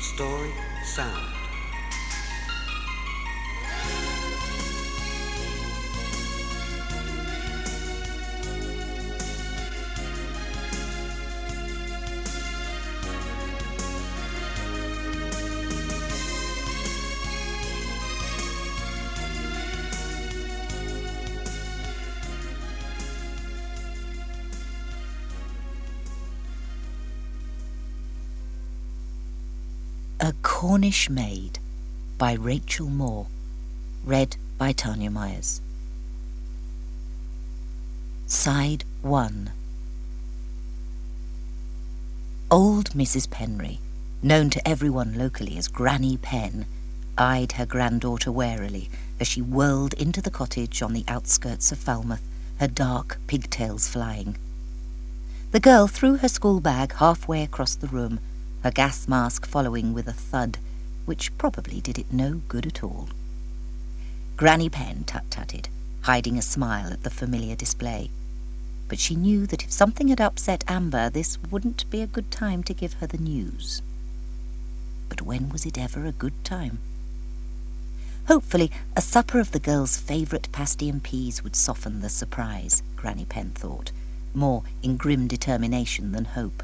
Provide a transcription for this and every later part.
Story Sound. A Cornish Maid by Rachel Moore. Read by Tanya Myers. Side 1. Old Mrs. Penry, known to everyone locally as Granny Pen, eyed her granddaughter warily as she whirled into the cottage on the outskirts of Falmouth, her dark pigtails flying. The girl threw her school bag halfway across the room, her gas mask following with a thud, which probably did it no good at all. Granny Pen tut-tutted, hiding a smile at the familiar display. But she knew that if something had upset Amber, this wouldn't be a good time to give her the news. But when was it ever a good time? Hopefully, a supper of the girls' favourite pasty and peas would soften the surprise, Granny Pen thought, more in grim determination than hope.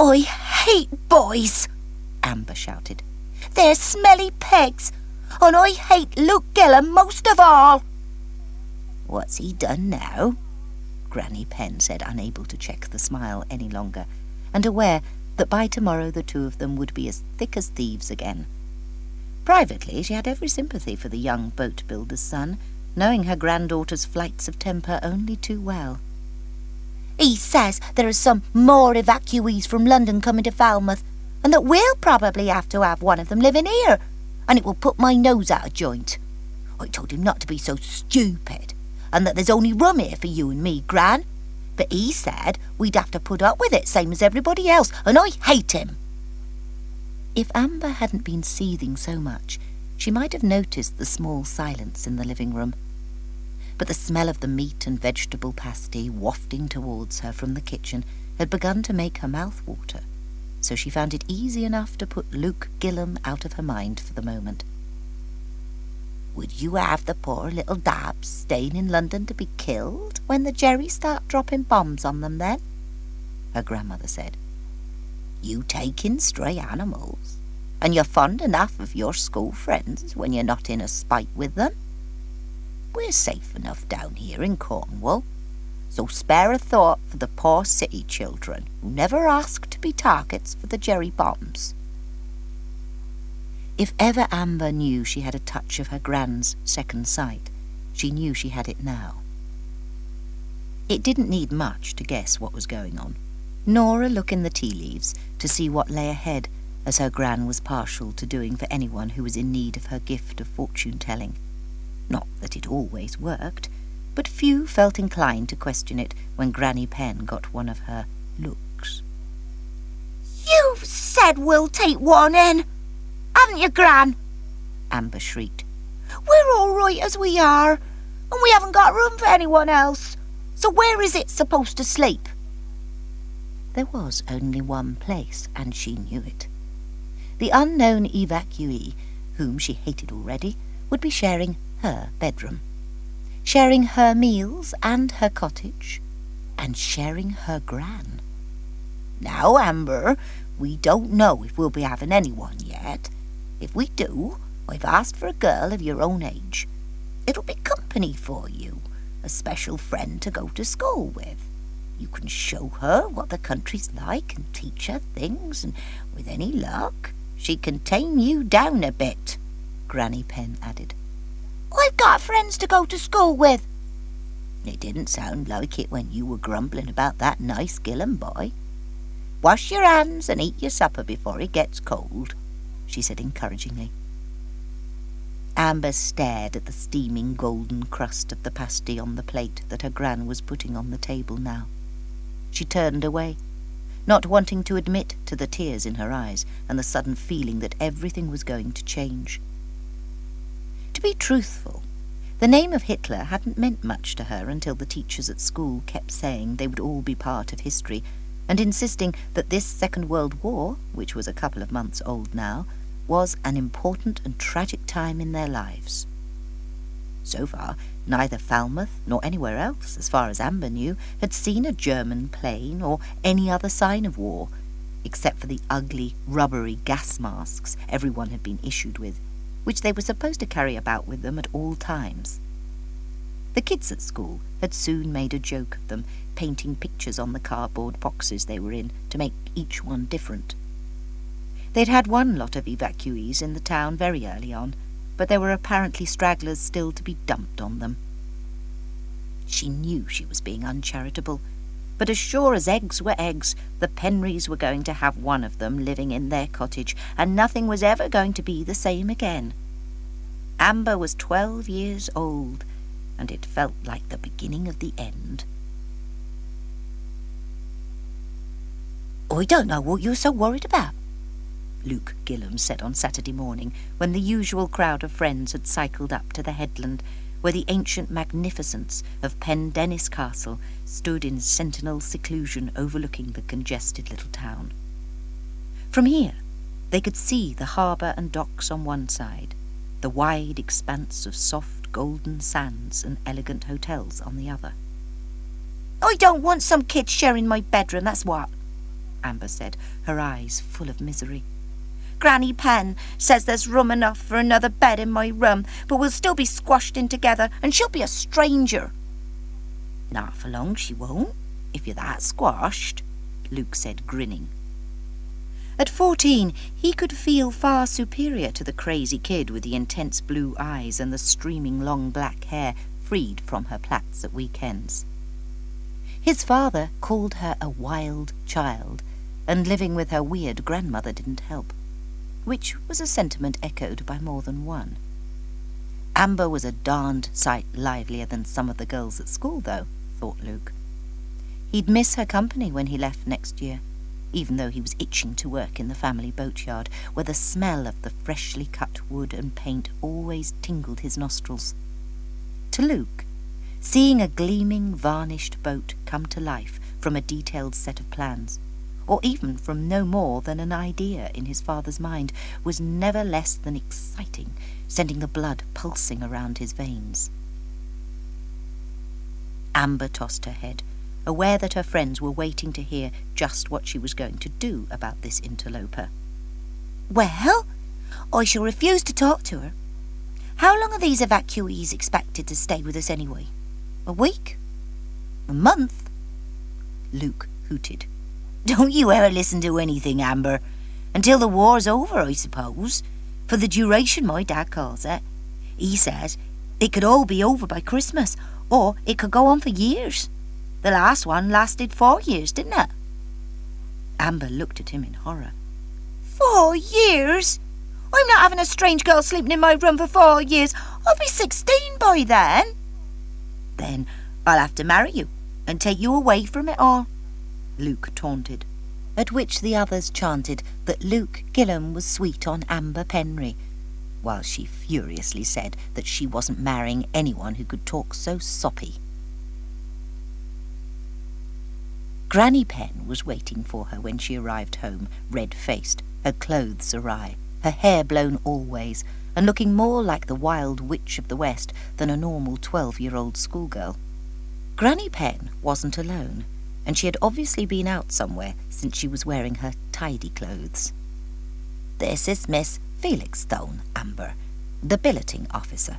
"I hate boys," Amber shouted. "They're smelly pegs, and I hate Luke Gillam most of all." "What's he done now?" Granny Pen said, unable to check the smile any longer, and aware that by tomorrow the two of them would be as thick as thieves again. Privately, she had every sympathy for the young boat-builder's son, knowing her granddaughter's flights of temper only too well. "He says there are some more evacuees from London coming to Falmouth, and that we'll probably have to have one of them living here, and it will put my nose out of joint. I told him not to be so stupid, and that there's only room here for you and me, Gran. But he said we'd have to put up with it, same as everybody else, and I hate him." If Amber hadn't been seething so much, she might have noticed the small silence in the living room. But the smell of the meat and vegetable pasty wafting towards her from the kitchen had begun to make her mouth water, so she found it easy enough to put Luke Gillam out of her mind for the moment. "Would you have the poor little dabs staying in London to be killed when the Jerrys start dropping bombs on them then?" her grandmother said. "You take in stray animals, and you're fond enough of your school friends when you're not in a spite with them. We're safe enough down here in Cornwall, so spare a thought for the poor city children who never asked to be targets for the Jerry bombs." If ever Amber knew she had a touch of her Gran's second sight, she knew she had it now. It didn't need much to guess what was going on, nor a look in the tea leaves to see what lay ahead, as her Gran was partial to doing for anyone who was in need of her gift of fortune-telling. Not that it always worked, but few felt inclined to question it when Granny Pen got one of her looks. "You've said we'll take one in, haven't you, Gran?" Amber shrieked. "We're all right as we are, and we haven't got room for anyone else. So where is it supposed to sleep?" There was only one place, and she knew it. The unknown evacuee, whom she hated already, would be sharing her bedroom, sharing her meals and her cottage, and sharing her Gran. "Now, Amber, we don't know if we'll be having anyone yet. If we do, I've asked for a girl of your own age. It'll be company for you, a special friend to go to school with. You can show her what the country's like and teach her things, and with any luck, she can tame you down a bit," Granny Pen added. "I've got friends to go to school with." "It didn't sound like it when you were grumbling about that nice Gillam boy. Wash your hands and eat your supper before it gets cold," she said encouragingly. Amber stared at the steaming golden crust of the pasty on the plate that her Gran was putting on the table now. She turned away, not wanting to admit to the tears in her eyes and the sudden feeling that everything was going to change. To be truthful, the name of Hitler hadn't meant much to her until the teachers at school kept saying they would all be part of history, and insisting that this Second World War, which was a couple of months old now, was an important and tragic time in their lives. So far, neither Falmouth nor anywhere else, as far as Amber knew, had seen a German plane or any other sign of war, except for the ugly, rubbery gas masks everyone had been issued with, which they were supposed to carry about with them at all times. The kids at school had soon made a joke of them, painting pictures on the cardboard boxes they were in to make each one different. They'd had one lot of evacuees in the town very early on, but there were apparently stragglers still to be dumped on them. She knew she was being uncharitable, but as sure as eggs were eggs, the Penrys were going to have one of them living in their cottage, and nothing was ever going to be the same again. Amber was 12 years old, and it felt like the beginning of the end. "I don't know what you're so worried about," Luke Gillam said on Saturday morning, when the usual crowd of friends had cycled up to the headland, where the ancient magnificence of Pendennis Castle stood in sentinel seclusion overlooking the congested little town. From here, they could see the harbour and docks on one side, the wide expanse of soft golden sands and elegant hotels on the other. "I don't want some kid sharing my bedroom, that's what," Amber said, her eyes full of misery. "Granny Pen says there's room enough for another bed in my room, but we'll still be squashed in together, and she'll be a stranger." "Not for long she won't, if you're that squashed," Luke said, grinning. At 14, he could feel far superior to the crazy kid with the intense blue eyes and the streaming long black hair freed from her plaits at weekends. His father called her a wild child, and living with her weird grandmother didn't help, which was a sentiment echoed by more than one. Amber was a darned sight livelier than some of the girls at school, though, thought Luke. He'd miss her company when he left next year, even though he was itching to work in the family boatyard, where the smell of the freshly cut wood and paint always tingled his nostrils. To Luke, seeing a gleaming, varnished boat come to life from a detailed set of plans, or even from no more than an idea in his father's mind, was never less than exciting, sending the blood pulsing around his veins. Amber tossed her head, aware that her friends were waiting to hear just what she was going to do about this interloper. "Well, I shall refuse to talk to her. How long are these evacuees expected to stay with us anyway? A week? A month?" Luke hooted. "Don't you ever listen to anything, Amber. Until the war's over, I suppose. For the duration, my dad calls it. He says it could all be over by Christmas, or it could go on for years. The last one lasted 4 years, didn't it?" Amber looked at him in horror. 4 years? I'm not having a strange girl sleeping in my room for 4 years. I'll be 16 by then. "Then I'll have to marry you and take you away from it all," Luke taunted, at which the others chanted that Luke Gillam was sweet on Amber Penry, while she furiously said that she wasn't marrying anyone who could talk so soppy. Granny Pen was waiting for her when she arrived home, red-faced, her clothes awry, her hair blown all ways, and looking more like the wild witch of the West than a normal 12-year-old schoolgirl. Granny Pen wasn't alone, and she had obviously been out somewhere since she was wearing her tidy clothes. "This is Miss Felixstone, Amber, the billeting officer."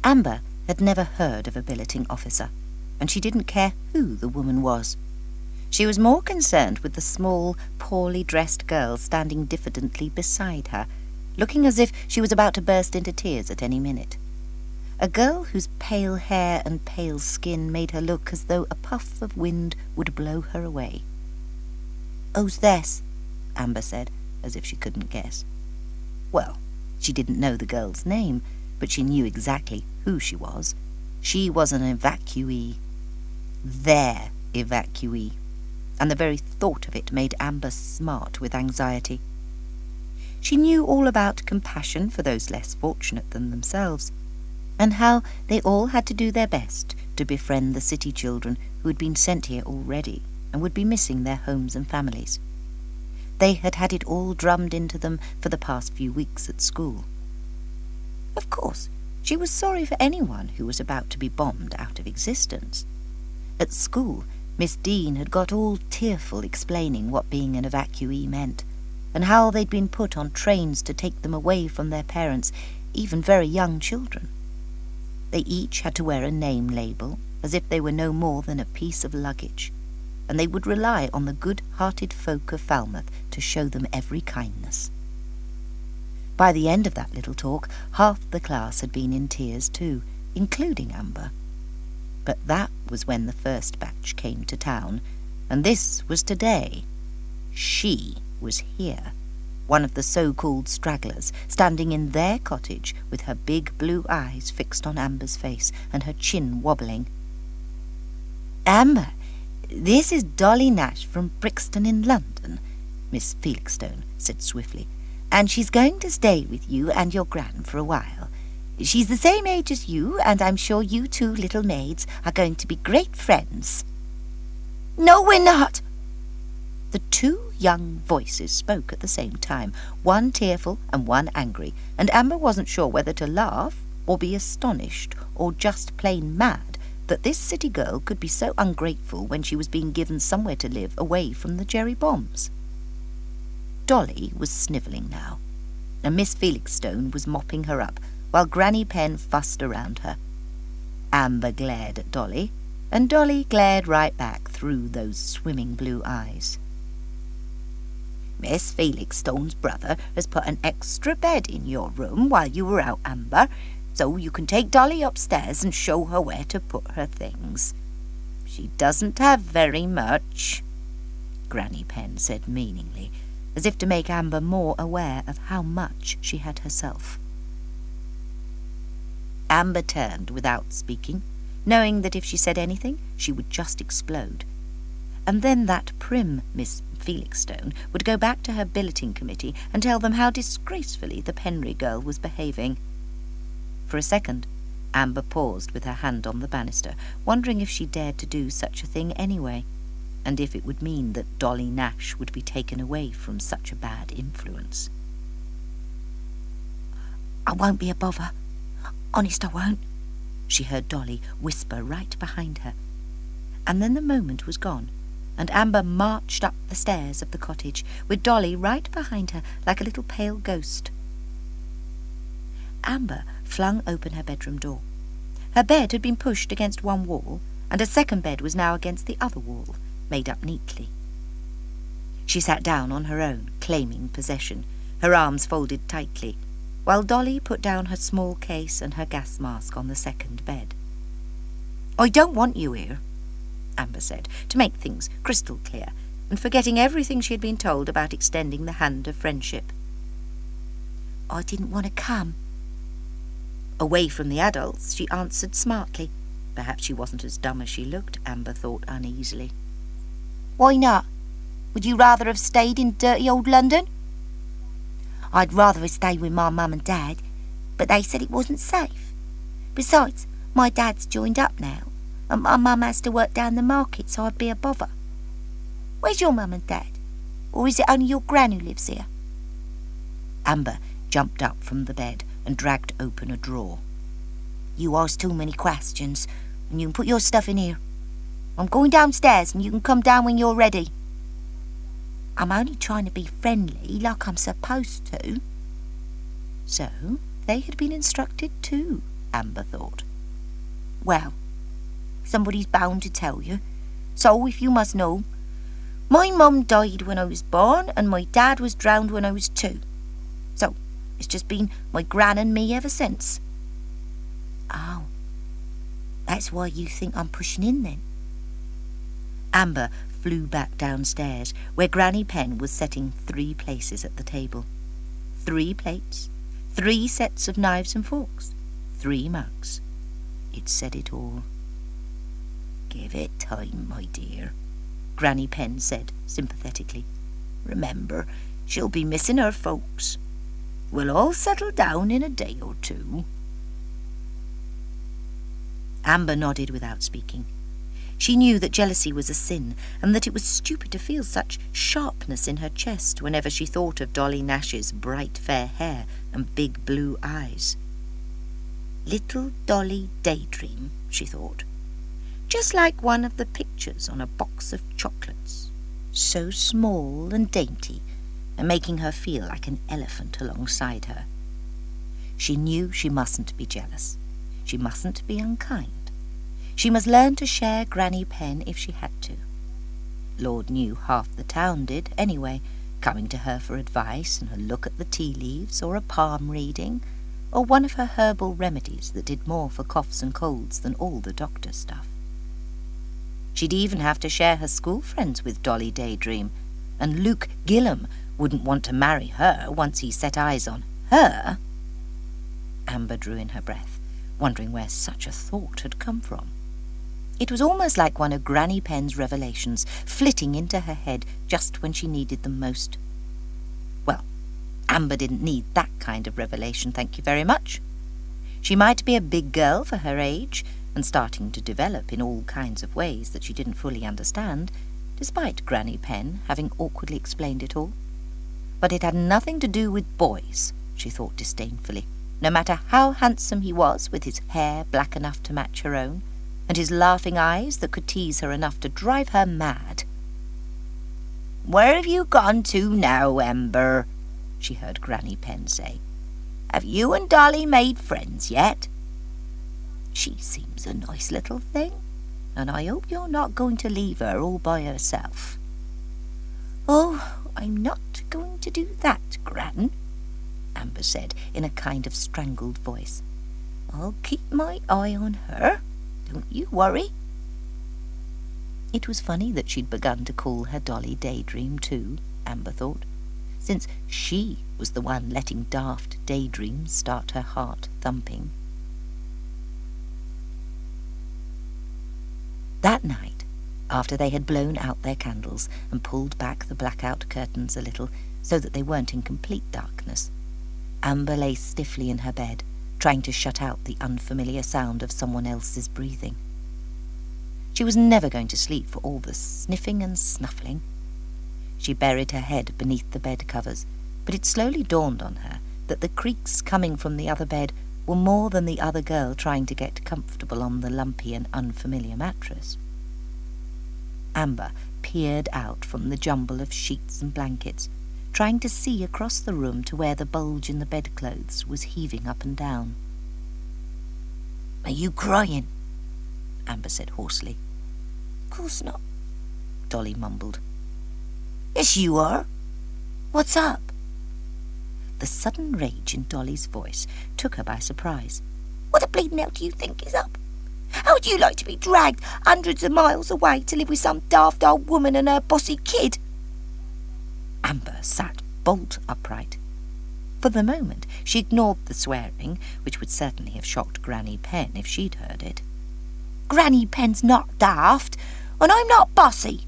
Amber had never heard of a billeting officer, and she didn't care who the woman was. She was more concerned with the small, poorly dressed girl standing diffidently beside her, looking as if she was about to burst into tears at any minute. A girl whose pale hair and pale skin made her look as though a puff of wind would blow her away. "Who's this?" Amber said, as if she couldn't guess. Well, she didn't know the girl's name, but she knew exactly who she was. She was an evacuee. Their evacuee. And the very thought of it made Amber smart with anxiety. She knew all about compassion for those less fortunate than themselves, and how they all had to do their best to befriend the city children who had been sent here already, and would be missing their homes and families. They had had it all drummed into them for the past few weeks at school. Of course, she was sorry for anyone who was about to be bombed out of existence. At school, Miss Dean had got all tearful explaining what being an evacuee meant, and how they'd been put on trains to take them away from their parents, even very young children. They each had to wear a name label, as if they were no more than a piece of luggage, and they would rely on the good-hearted folk of Falmouth to show them every kindness. By the end of that little talk, half the class had been in tears too, including Amber. But that was when the first batch came to town, and this was today. She was here, one of the so-called stragglers, standing in their cottage with her big blue eyes fixed on Amber's face and her chin wobbling. "Amber, this is Dolly Nash from Brixton in London," Miss Felixstone said swiftly, "and she's going to stay with you and your gran for a while. She's the same age as you, and I'm sure you two little maids are going to be great friends." "No, we're not!" The two young voices spoke at the same time, one tearful and one angry, and Amber wasn't sure whether to laugh or be astonished or just plain mad that this city girl could be so ungrateful when she was being given somewhere to live away from the Jerry bombs. Dolly was snivelling now, and Miss Felixstone was mopping her up, while Granny Penn fussed around her. Amber glared at Dolly, and Dolly glared right back through those swimming blue eyes. "Miss Felixstone's brother has put an extra bed in your room while you were out, Amber, so you can take Dolly upstairs and show her where to put her things. She doesn't have very much," Granny Penn said meaningly, as if to make Amber more aware of how much she had herself. Amber turned without speaking, knowing that if she said anything, she would just explode. And then that prim Miss Felixstone would go back to her billeting committee and tell them how disgracefully the Penry girl was behaving. For a second, Amber paused with her hand on the banister, wondering if she dared to do such a thing anyway, and if it would mean that Dolly Nash would be taken away from such a bad influence. "I won't be a bother. Honest, I won't," she heard Dolly whisper right behind her. And then the moment was gone, and Amber marched up the stairs of the cottage, with Dolly right behind her like a little pale ghost. Amber flung open her bedroom door. Her bed had been pushed against one wall, and a second bed was now against the other wall, made up neatly. She sat down on her own, claiming possession, her arms folded tightly, while Dolly put down her small case and her gas mask on the second bed. "I don't want you here," Amber said, to make things crystal clear, and forgetting everything she had been told about extending the hand of friendship. "I didn't want to come." Away from the adults, she answered smartly. Perhaps she wasn't as dumb as she looked, Amber thought uneasily. "Why not? Would you rather have stayed in dirty old London?" "I'd rather have stayed with my mum and dad, but they said it wasn't safe. Besides, my dad's joined up now, and my mum has to work down the market, so I'd be a bother. Where's your mum and dad? Or is it only your gran who lives here?" Amber jumped up from the bed and dragged open a drawer. "You ask too many questions, and you can put your stuff in here. I'm going downstairs, and you can come down when you're ready." "I'm only trying to be friendly, like I'm supposed to." So they had been instructed too, Amber thought. "Well, somebody's bound to tell you, so if you must know, my mum died when I was born, and my dad was drowned when I was 2. So it's just been my gran and me ever since." "Oh, that's why you think I'm pushing in then?" Amber flew back downstairs, where Granny Penn was setting 3 places at the table. 3 plates, 3 sets of knives and forks, 3 mugs. It said it all. "Give it time, my dear," Granny Penn said sympathetically. "Remember, she'll be missing her folks. We'll all settle down in a day or 2. Amber nodded without speaking. She knew that jealousy was a sin, and that it was stupid to feel such sharpness in her chest whenever she thought of Dolly Nash's bright fair hair and big blue eyes. Little Dolly Daydream, she thought, just like one of the pictures on a box of chocolates, so small and dainty, and making her feel like an elephant alongside her. She knew she mustn't be jealous. She mustn't be unkind. She must learn to share Granny Pen if she had to. Lord knew half the town did, anyway, coming to her for advice and a look at the tea leaves, or a palm reading, or one of her herbal remedies that did more for coughs and colds than all the doctor stuff. She'd even have to share her school friends with Dolly Daydream, and Luke Gillam wouldn't want to marry her once he set eyes on her. Amber drew in her breath, wondering where such a thought had come from. It was almost like one of Granny Pen's revelations flitting into her head just when she needed them most. Well, Amber didn't need that kind of revelation, thank you very much. She might be a big girl for her age, and starting to develop in all kinds of ways that she didn't fully understand, despite Granny Pen having awkwardly explained it all. But it had nothing to do with boys, she thought disdainfully, no matter how handsome he was, with his hair black enough to match her own, and his laughing eyes that could tease her enough to drive her mad. "Where have you gone to now, Amber?" she heard Granny Pen say. "Have you and Dolly made friends yet? She seems a nice little thing, and I hope you're not going to leave her all by herself." "Oh, I'm not going to do that, Gran," Amber said in a kind of strangled voice. "I'll keep my eye on her. Don't you worry." It was funny that she'd begun to call her Dolly Daydream too, Amber thought, since she was the one letting daft daydreams start her heart thumping. That night, after they had blown out their candles and pulled back the blackout curtains a little so that they weren't in complete darkness, Amber lay stiffly in her bed, trying to shut out the unfamiliar sound of someone else's breathing. She was never going to sleep for all the sniffing and snuffling. She buried her head beneath the bed covers, but it slowly dawned on her that the creaks coming from the other bed were more than the other girl trying to get comfortable on the lumpy and unfamiliar mattress. Amber peered out from the jumble of sheets and blankets, trying to see across the room to where the bulge in the bedclothes was heaving up and down. "Are you crying?" Amber said hoarsely. "Course not," Dolly mumbled. "Yes, you are. What's up?" The sudden rage in Dolly's voice took her by surprise. "What the bleeding hell do you think is up? How would you like to be dragged hundreds of miles away to live with some daft old woman and her bossy kid?" Amber sat bolt upright. For the moment she ignored the swearing, which would certainly have shocked Granny Pen if she'd heard it. "Granny Pen's not daft, and I'm not bossy.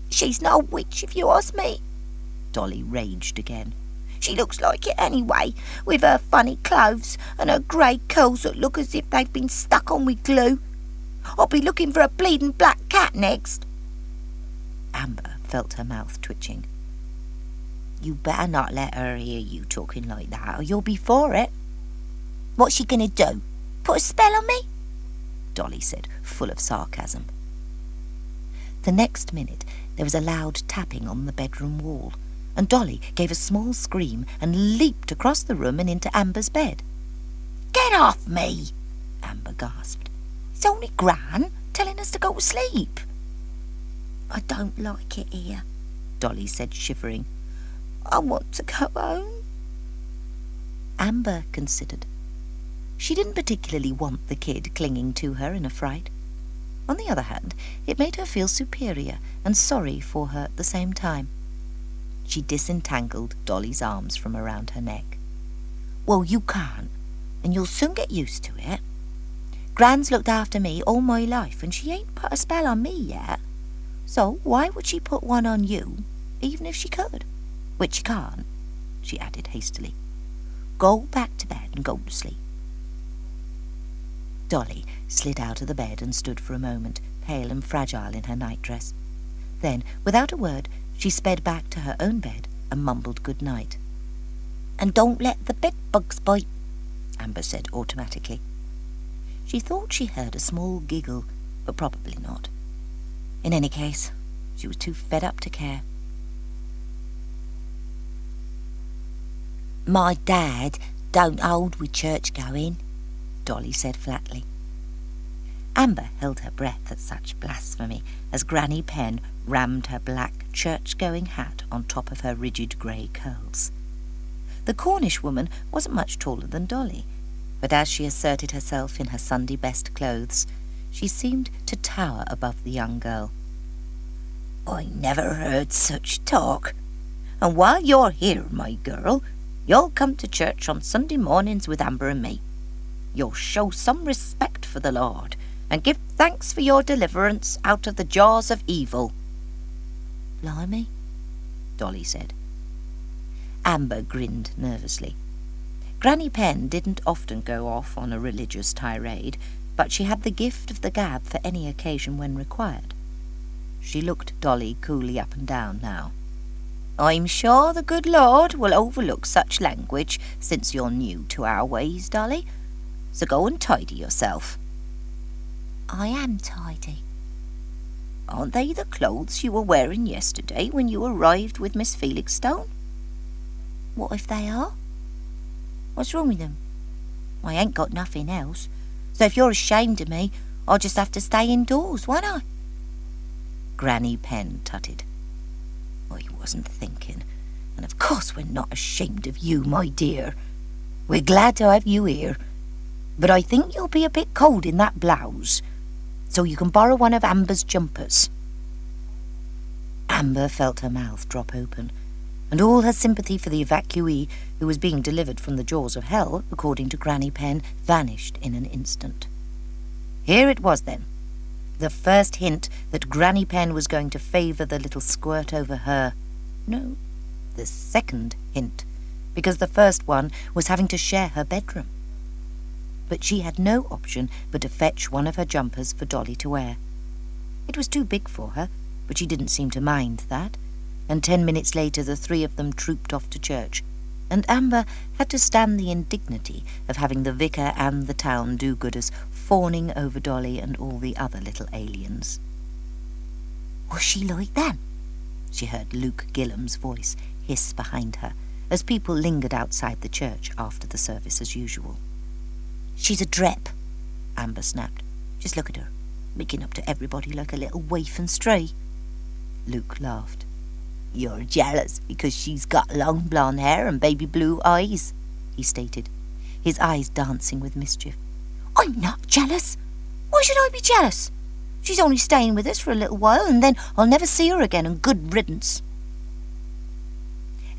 She's no witch, if you ask me." Dolly raged again. "She looks like it anyway, with her funny clothes and her grey curls that look as if they've been stuck on with glue. I'll be looking for a bleeding black cat next." Amber felt her mouth twitching. "You better not let her hear you talking like that, or you'll be for it." "What's she going to do? Put a spell on me?" Dolly said, full of sarcasm. The next minute there was a loud tapping on the bedroom wall, and Dolly gave a small scream and leaped across the room and into Amber's bed. "Get off me!" Amber gasped. "It's only Gran telling us to go to sleep." "I don't like it here," Dolly said, shivering. "I want to go home." Amber considered. She didn't particularly want the kid clinging to her in a fright. On the other hand, it made her feel superior and sorry for her at the same time. She disentangled Dolly's arms from around her neck. "Well, you can't, and you'll soon get used to it. Gran's looked after me all my life, and she ain't put a spell on me yet. So why would she put one on you, even if she could? Which she can't," she added hastily. "Go back to bed and go to sleep." Dolly slid out of the bed and stood for a moment, pale and fragile in her nightdress. Then, without a word, she sped back to her own bed and mumbled good night. "And don't let the bedbugs bite," Amber said automatically. She thought she heard a small giggle, but probably not. In any case, she was too fed up to care. "My dad don't hold with church going," Dolly said flatly. Amber held her breath at such blasphemy as Granny Penn rammed her black church-going hat on top of her rigid grey curls. The Cornish woman wasn't much taller than Dolly, but as she asserted herself in her Sunday best clothes, she seemed to tower above the young girl. "I never heard such talk. And while you're here, my girl, you'll come to church on Sunday mornings with Amber and me. You'll show some respect for the Lord, and give thanks for your deliverance out of the jaws of evil." "Blimey," Dolly said. Amber grinned nervously. Granny Penn didn't often go off on a religious tirade, but she had the gift of the gab for any occasion when required. She looked Dolly coolly up and down now. "I'm sure the good Lord will overlook such language, since you're new to our ways, Dolly. So go and tidy yourself." "I am tidy." "Aren't they the clothes you were wearing yesterday when you arrived with Miss Felixstone?" "What if they are? What's wrong with them? I ain't got nothing else, so if you're ashamed of me, I'll just have to stay indoors, won't I?" Granny Penn tutted. "I wasn't thinking, and of course we're not ashamed of you, my dear. We're glad to have you here, but I think you'll be a bit cold in that blouse, so you can borrow one of Amber's jumpers." Amber felt her mouth drop open, and all her sympathy for the evacuee who was being delivered from the jaws of hell, according to Granny Penn, vanished in an instant. Here it was then, the first hint that Granny Penn was going to favour the little squirt over her. No, the second hint, because the first one was having to share her bedroom. But she had no option but to fetch one of her jumpers for Dolly to wear. It was too big for her, but she didn't seem to mind that, and 10 minutes later the three of them trooped off to church, and Amber had to stand the indignity of having the vicar and the town do-gooders fawning over Dolly and all the other little aliens. "Was she like them?" she heard Luke Gillam's voice hiss behind her, as people lingered outside the church after the service as usual. "She's a drep," Amber snapped. "Just look at her, making up to everybody like a little waif and stray." Luke laughed. "You're jealous because she's got long blonde hair and baby blue eyes," he stated, his eyes dancing with mischief. "I'm not jealous. Why should I be jealous? She's only staying with us for a little while, and then I'll never see her again, and good riddance."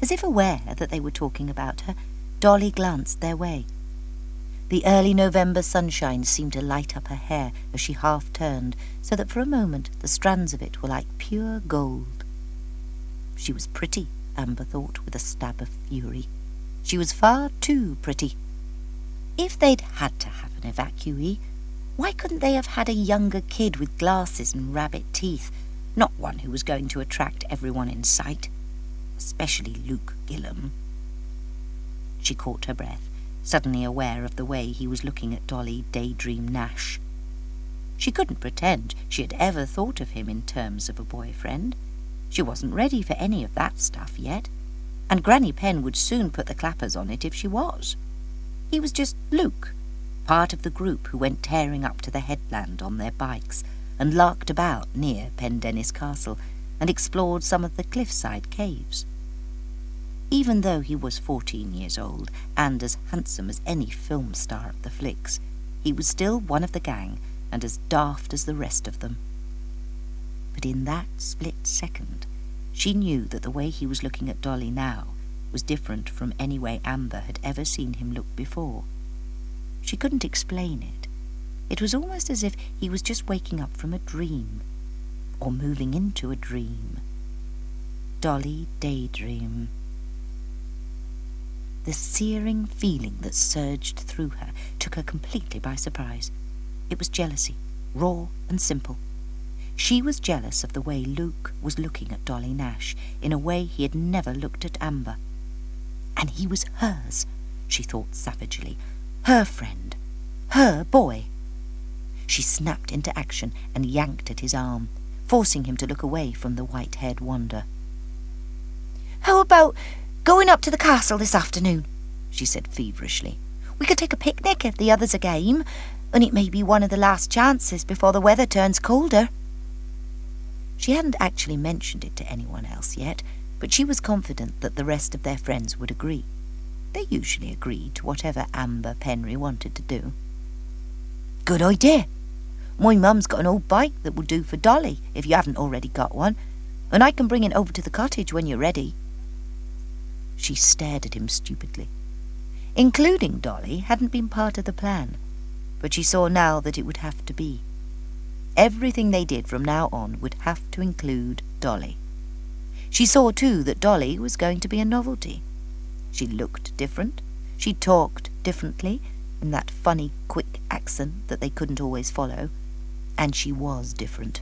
As if aware that they were talking about her, Dolly glanced their way. The early November sunshine seemed to light up her hair as she half-turned, so that for a moment the strands of it were like pure gold. She was pretty, Amber thought, with a stab of fury. She was far too pretty. If they'd had to have an evacuee, why couldn't they have had a younger kid with glasses and rabbit teeth, not one who was going to attract everyone in sight, especially Luke Gillam? She caught her breath, suddenly aware of the way he was looking at Dolly Daydream Nash. She couldn't pretend she had ever thought of him in terms of a boyfriend. She wasn't ready for any of that stuff yet, and Granny Penn would soon put the clappers on it if she was. He was just Luke, part of the group who went tearing up to the headland on their bikes and larked about near Pendennis Castle and explored some of the cliffside caves. Even though he was 14 years old and as handsome as any film star of the flicks, he was still one of the gang and as daft as the rest of them. But in that split second, she knew that the way he was looking at Dolly now was different from any way Amber had ever seen him look before. She couldn't explain it. It was almost as if he was just waking up from a dream, or moving into a dream. Dolly Daydream. The searing feeling that surged through her took her completely by surprise. It was jealousy, raw and simple. She was jealous of the way Luke was looking at Dolly Nash in a way he had never looked at Amber. And he was hers, she thought savagely. Her friend. Her boy. She snapped into action and yanked at his arm, forcing him to look away from the white-haired wonder. "How about going up to the castle this afternoon?" she said feverishly. "We could take a picnic if the others are game, and it may be one of the last chances before the weather turns colder." She hadn't actually mentioned it to anyone else yet, but she was confident that the rest of their friends would agree. They usually agreed to whatever Amber Penry wanted to do. "Good idea. My mum's got an old bike that will do for Dolly, if you haven't already got one, and I can bring it over to the cottage when you're ready." She stared at him stupidly. Including Dolly hadn't been part of the plan, but she saw now that it would have to be. Everything they did from now on would have to include Dolly. She saw, too, that Dolly was going to be a novelty. She looked different. She talked differently, in that funny, quick accent that they couldn't always follow. And she was different.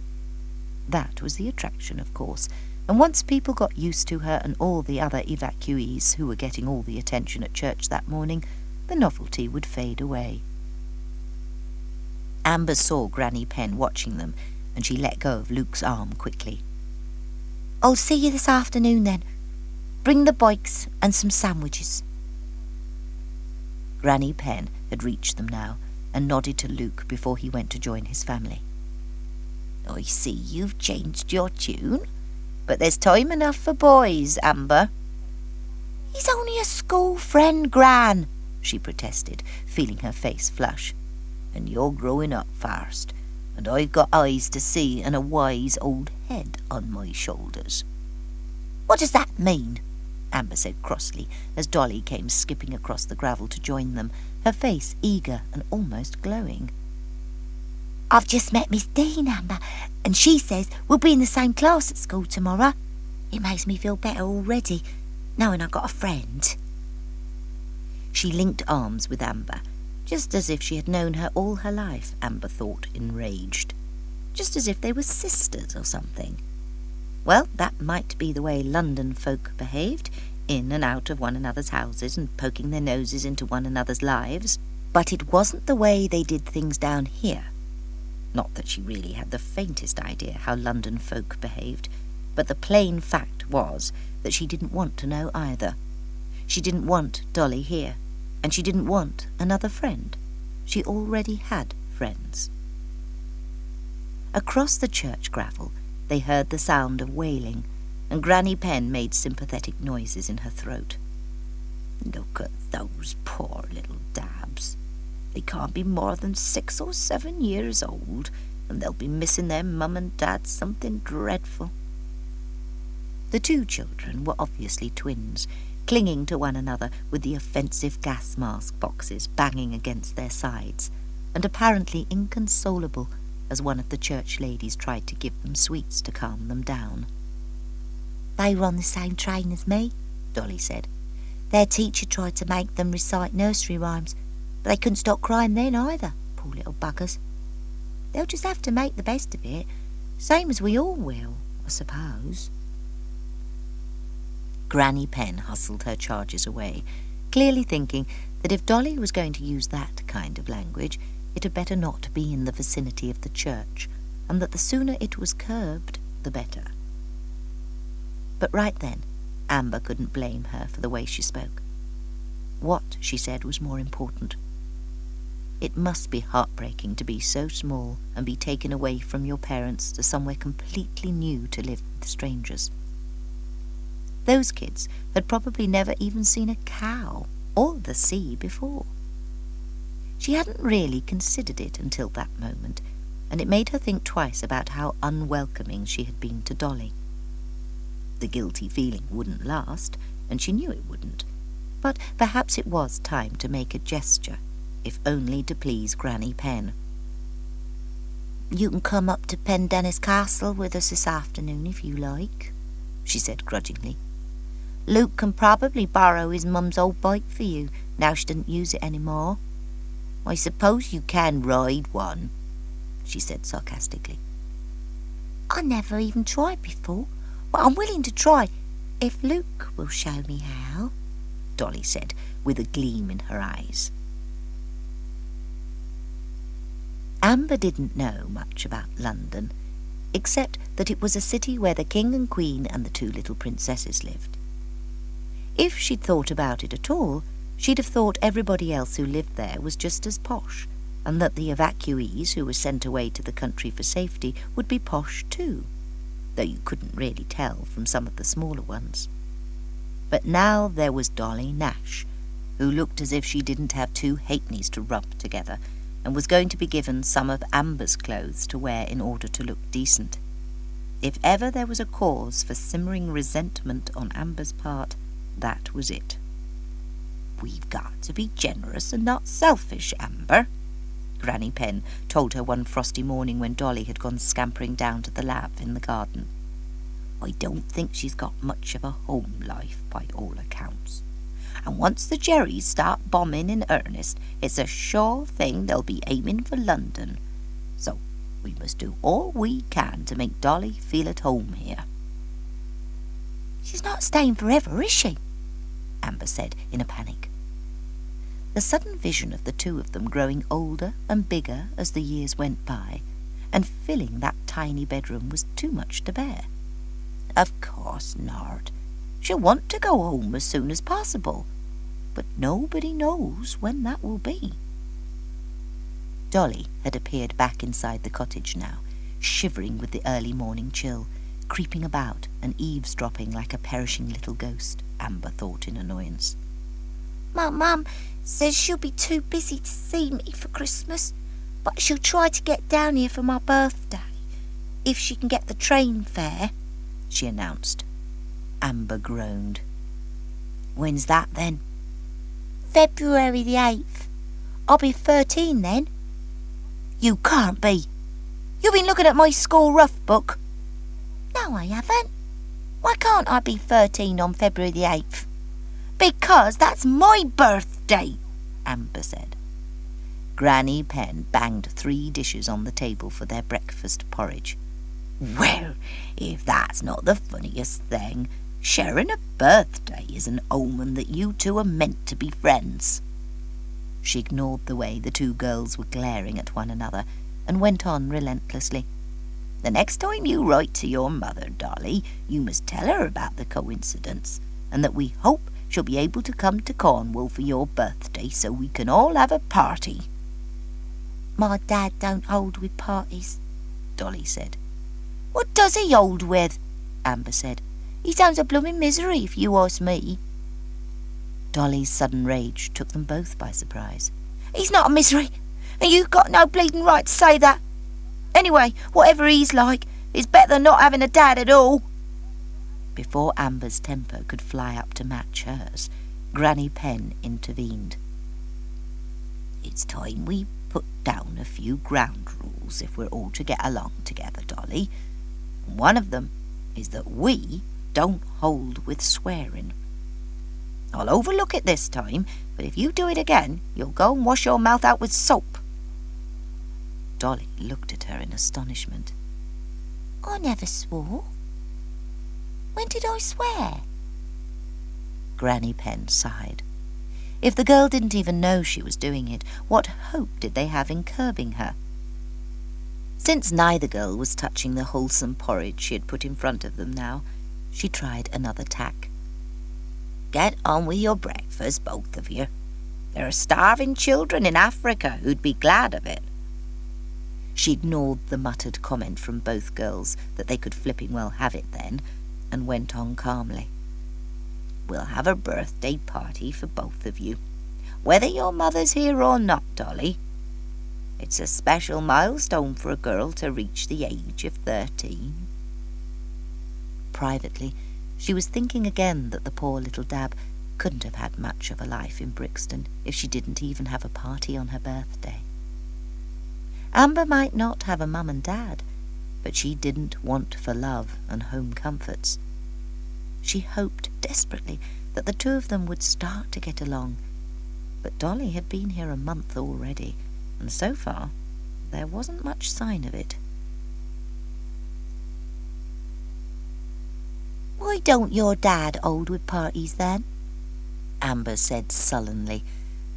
That was the attraction, of course, and once people got used to her and all the other evacuees who were getting all the attention at church that morning, the novelty would fade away. Amber saw Granny Penn watching them, and she let go of Luke's arm quickly. "I'll see you this afternoon, then. Bring the bikes and some sandwiches." Granny Penn had reached them now and nodded to Luke before he went to join his family. "I see you've changed your tune, but there's time enough for boys, Amber." "He's only a school friend, Gran," she protested, feeling her face flush. "And you're growing up fast, and I've got eyes to see and a wise old head on my shoulders." "What does that mean?" Amber said crossly, as Dolly came skipping across the gravel to join them, her face eager and almost glowing. "I've just met Miss Dean, Amber, and she says we'll be in the same class at school tomorrow. It makes me feel better already, knowing I've got a friend." She linked arms with Amber, just as if she had known her all her life, Amber thought, enraged. Just as if they were sisters or something. Well, that might be the way London folk behaved, in and out of one another's houses and poking their noses into one another's lives, but it wasn't the way they did things down here. Not that she really had the faintest idea how London folk behaved, but the plain fact was that she didn't want to know either. She didn't want Dolly here, and she didn't want another friend. She already had friends. Across the church gravel, they heard the sound of wailing, and Granny Penn made sympathetic noises in her throat. "Look at those poor little dabs. They can't be more than 6 or 7 years old, and they'll be missing their mum and dad something dreadful." The two children were obviously twins, clinging to one another with the offensive gas mask boxes banging against their sides, and apparently inconsolable as one of the church ladies tried to give them sweets to calm them down. "They were on the same train as me," Dolly said. "Their teacher tried to make them recite nursery rhymes, but they couldn't stop crying then either, poor little buggers. They'll just have to make the best of it, same as we all will, I suppose." Granny Penn hustled her charges away, clearly thinking that if Dolly was going to use that kind of language, it had better not be in the vicinity of the church, and that the sooner it was curbed, the better. But right then, Amber couldn't blame her for the way she spoke. What she said was more important. It must be heartbreaking to be so small and be taken away from your parents to somewhere completely new to live with strangers. Those kids had probably never even seen a cow or the sea before. She hadn't really considered it until that moment, and it made her think twice about how unwelcoming she had been to Dolly. The guilty feeling wouldn't last, and she knew it wouldn't, but perhaps it was time to make a gesture, if only to please Granny Penn. "You can come up to Pendennis Castle with us this afternoon if you like," she said grudgingly. "Luke can probably borrow his mum's old bike for you, now she doesn't use it any more. I suppose you can ride one," she said sarcastically. I never even tried before, but I'm willing to try if Luke will show me how," Dolly said, with a gleam in her eyes. Amber didn't know much about London, except that it was a city where the king and queen and the two little princesses lived. If she'd thought about it at all, she'd have thought everybody else who lived there was just as posh, and that the evacuees who were sent away to the country for safety would be posh too, though you couldn't really tell from some of the smaller ones. But now there was Dolly Nash, who looked as if she didn't have two halfpennies to rub together, and was going to be given some of Amber's clothes to wear in order to look decent. If ever there was a cause for simmering resentment on Amber's part, that was it. "We've got to be generous and not selfish, Amber," Granny Penn told her one frosty morning when Dolly had gone scampering down to the lab in the garden. "I don't think she's got much of a home life, by all accounts. And once the Jerrys start bombing in earnest, it's a sure thing they'll be aiming for London. So we must do all we can to make Dolly feel at home here." "She's not staying forever, is she?" Amber said in a panic. The sudden vision of the two of them growing older and bigger as the years went by, and filling that tiny bedroom, was too much to bear. "Of course not. She'll want to go home as soon as possible, but nobody knows when that will be." Dolly had appeared back inside the cottage now, shivering with the early morning chill, creeping about and eavesdropping like a perishing little ghost, Amber thought in annoyance. "My mum says she'll be too busy to see me for Christmas, but she'll try to get down here for my birthday, if she can get the train fare," she announced. Amber groaned. "When's that, then?" "February the 8th. I'll be 13 then." "You can't be. "You been looking at my school rough book?" "No, I haven't. Why can't I be 13 on February the 8th? "Because that's my birthday," Amber said. Granny Penn banged 3 dishes on the table for their breakfast porridge. "Well, if that's not the funniest thing, sharing a birthday is an omen that you two are meant to be friends." She ignored the way the two girls were glaring at one another, and went on relentlessly. "The next time you write to your mother, Dolly, you must tell her about the coincidence, and that we hope she'll be able to come to Cornwall for your birthday so we can all have a party." "My dad don't hold with parties," Dolly said. "What does he hold with?" Amber said. "He sounds a blooming misery, if you ask me." Dolly's sudden rage took them both by surprise. "He's not a misery, and you've got no bleeding right to say that. Anyway, whatever he's like, it's better than not having a dad at all." Before Amber's temper could fly up to match hers, Granny Penn intervened. "It's time we put down a few ground rules if we're all to get along together, Dolly. One of them is that we don't hold with swearing. I'll overlook it this time, but if you do it again, you'll go and wash your mouth out with soap." Dolly looked at her in astonishment. "I never swore. When did I swear?" Granny Penn sighed. If the girl didn't even know she was doing it, what hope did they have in curbing her? Since neither girl was touching the wholesome porridge she had put in front of them now, she tried another tack. "Get on with your breakfast, both of you. There are starving children in Africa who'd be glad of it." She ignored the muttered comment from both girls that they could flipping well have it then, and went on calmly. "We'll have a birthday party for both of you, whether your mother's here or not, Dolly. It's a special milestone for a girl to reach the age of 13. Privately, she was thinking again that the poor little dab couldn't have had much of a life in Brixton if she didn't even have a party on her birthday. Amber might not have a mum and dad, but she didn't want for love and home comforts. She hoped desperately that the two of them would start to get along, but Dolly had been here a month already, and so far there wasn't much sign of it. Why don't your dad hold with parties then? Amber said sullenly,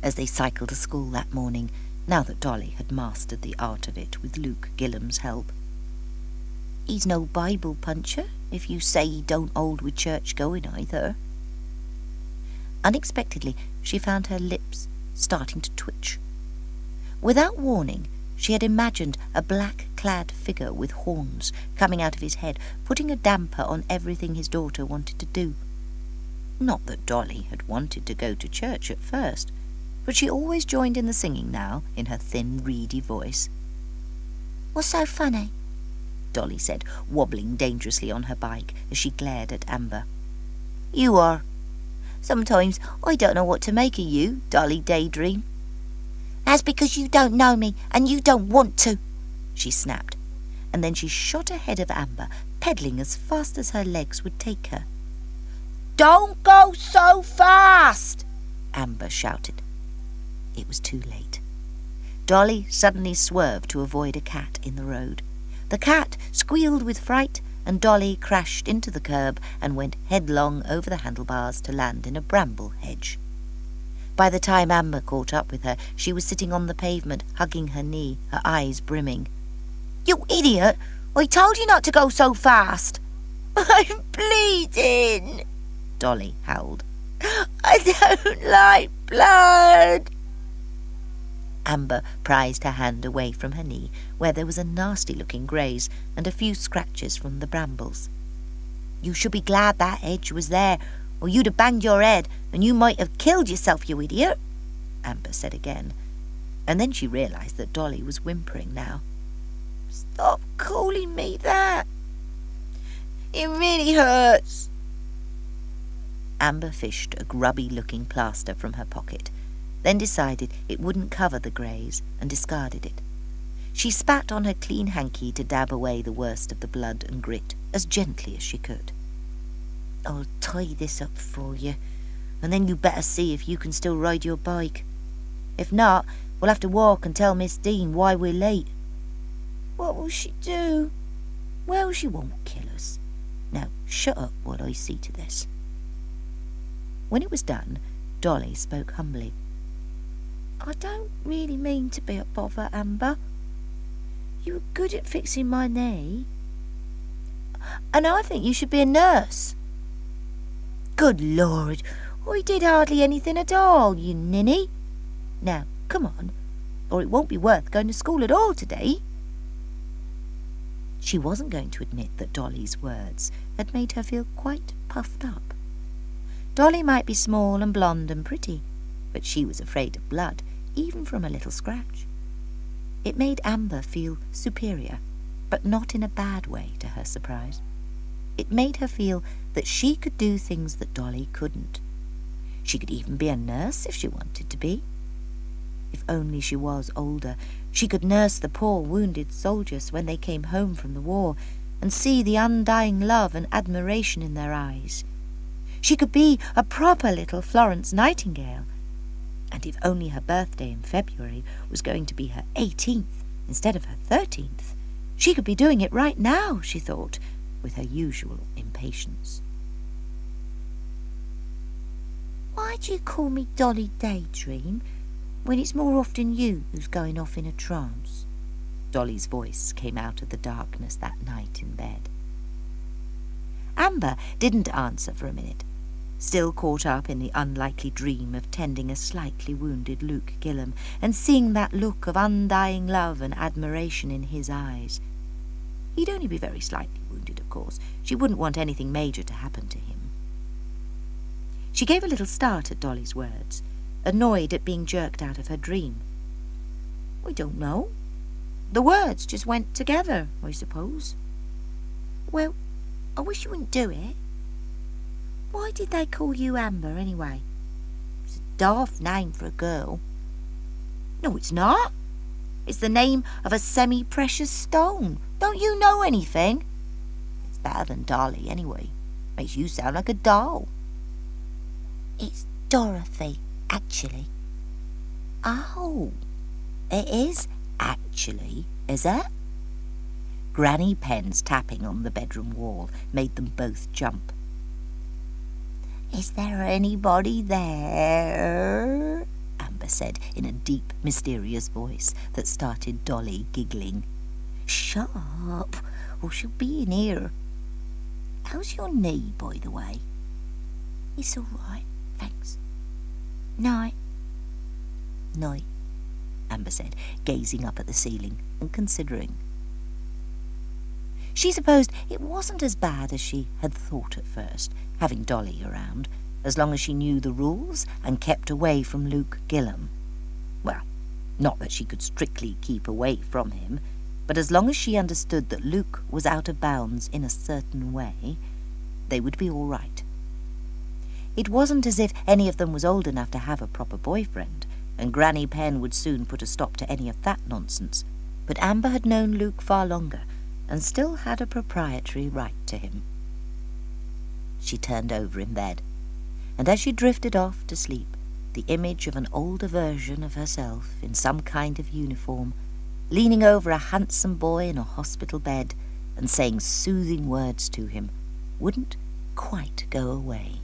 as they cycled to school that morning, now that Dolly had mastered the art of it with Luke Gillam's help. He's no Bible puncher, if you say he don't hold with church going either. Unexpectedly, she found her lips starting to twitch. Without warning, she had imagined a black-clad figure with horns coming out of his head, putting a damper on everything his daughter wanted to do. Not that Dolly had wanted to go to church at first, but she always joined in the singing now, in her thin, reedy voice. "What's so funny?" Dolly said, wobbling dangerously on her bike as she glared at Amber. "You are. Sometimes I don't know what to make of you, Dolly Daydream." "That's because you don't know me, and you don't want to," she snapped, and then she shot ahead of Amber, pedalling as fast as her legs would take her. "Don't go so fast!" Amber shouted. It was too late. Dolly suddenly swerved to avoid a cat in the road. The cat squealed with fright, and Dolly crashed into the curb and went headlong over the handlebars to land in a bramble hedge. By the time Amber caught up with her, she was sitting on the pavement, hugging her knee, her eyes brimming. "You idiot! I told you not to go so fast!" "I'm bleeding!" Dolly howled. "I don't like blood!" Amber prized her hand away from her knee, where there was a nasty-looking graze and a few scratches from the brambles. "You should be glad that edge was there, or you'd have banged your head, and you might have killed yourself, you idiot," Amber said again, and then she realised that Dolly was whimpering now. "Stop calling me that. It really hurts." Amber fished a grubby-looking plaster from her pocket, then decided it wouldn't cover the graze and discarded it. She spat on her clean hanky to dab away the worst of the blood and grit as gently as she could. "I'll tie this up for you, and then you better see if you can still ride your bike. If not, we'll have to walk and tell Miss Dean why we're late." "What will she do?" "Well, she won't kill us. Now, shut up while I see to this." When it was done, Dolly spoke humbly. "I don't really mean to be a bother, Amber. You were good at fixing my knee. And I think you should be a nurse." "Good Lord, I did hardly anything at all, you ninny. Now, come on, or it won't be worth going to school at all today." She wasn't going to admit that Dolly's words had made her feel quite puffed up. Dolly might be small and blonde and pretty, but she was afraid of blood, even from a little scratch. It made Amber feel superior, but not in a bad way, to her surprise. It made her feel that she could do things that Dolly couldn't. She could even be a nurse if she wanted to be. If only she was older, she could nurse the poor wounded soldiers when they came home from the war, and see the undying love and admiration in their eyes. She could be a proper little Florence Nightingale. And if only her birthday in February was going to be her 18th instead of her 13th, she could be doing it right now, she thought, with her usual impatience. "Why do you call me Dolly Daydream when it's more often you who's going off in a trance?" Dolly's voice came out of the darkness that night in bed. Amber didn't answer for a minute, still caught up in the unlikely dream of tending a slightly wounded Luke Gillam and seeing that look of undying love and admiration in his eyes. He'd only be very slightly wounded, of course. She wouldn't want anything major to happen to him. She gave a little start at Dolly's words, annoyed at being jerked out of her dream. "I don't know. The words just went together, I suppose." "Well, I wish you wouldn't do it. Why did they call you Amber, anyway? It's a daft name for a girl." "No, it's not. It's the name of a semi-precious stone. Don't you know anything?" "It's better than Dolly, anyway. Makes you sound like a doll." "It's Dorothy, actually." "Oh, it is actually, is it?" Granny Penn's tapping on the bedroom wall made them both jump. Is there anybody there? Amber said in a deep, mysterious voice that started Dolly giggling. Shut up, or she'll be in here. How's your knee, by the way? It's all right, thanks. Night. Night, Amber said, gazing up at the ceiling and considering. She supposed it wasn't as bad as she had thought at first, having Dolly around, as long as she knew the rules and kept away from Luke Gillam. Well, not that she could strictly keep away from him, but as long as she understood that Luke was out of bounds in a certain way, they would be all right. It wasn't as if any of them was old enough to have a proper boyfriend, and Granny Penn would soon put a stop to any of that nonsense, but Amber had known Luke far longer, and still had a proprietary right to him. She turned over in bed, and as she drifted off to sleep, the image of an older version of herself in some kind of uniform, leaning over a handsome boy in a hospital bed and saying soothing words to him, wouldn't quite go away.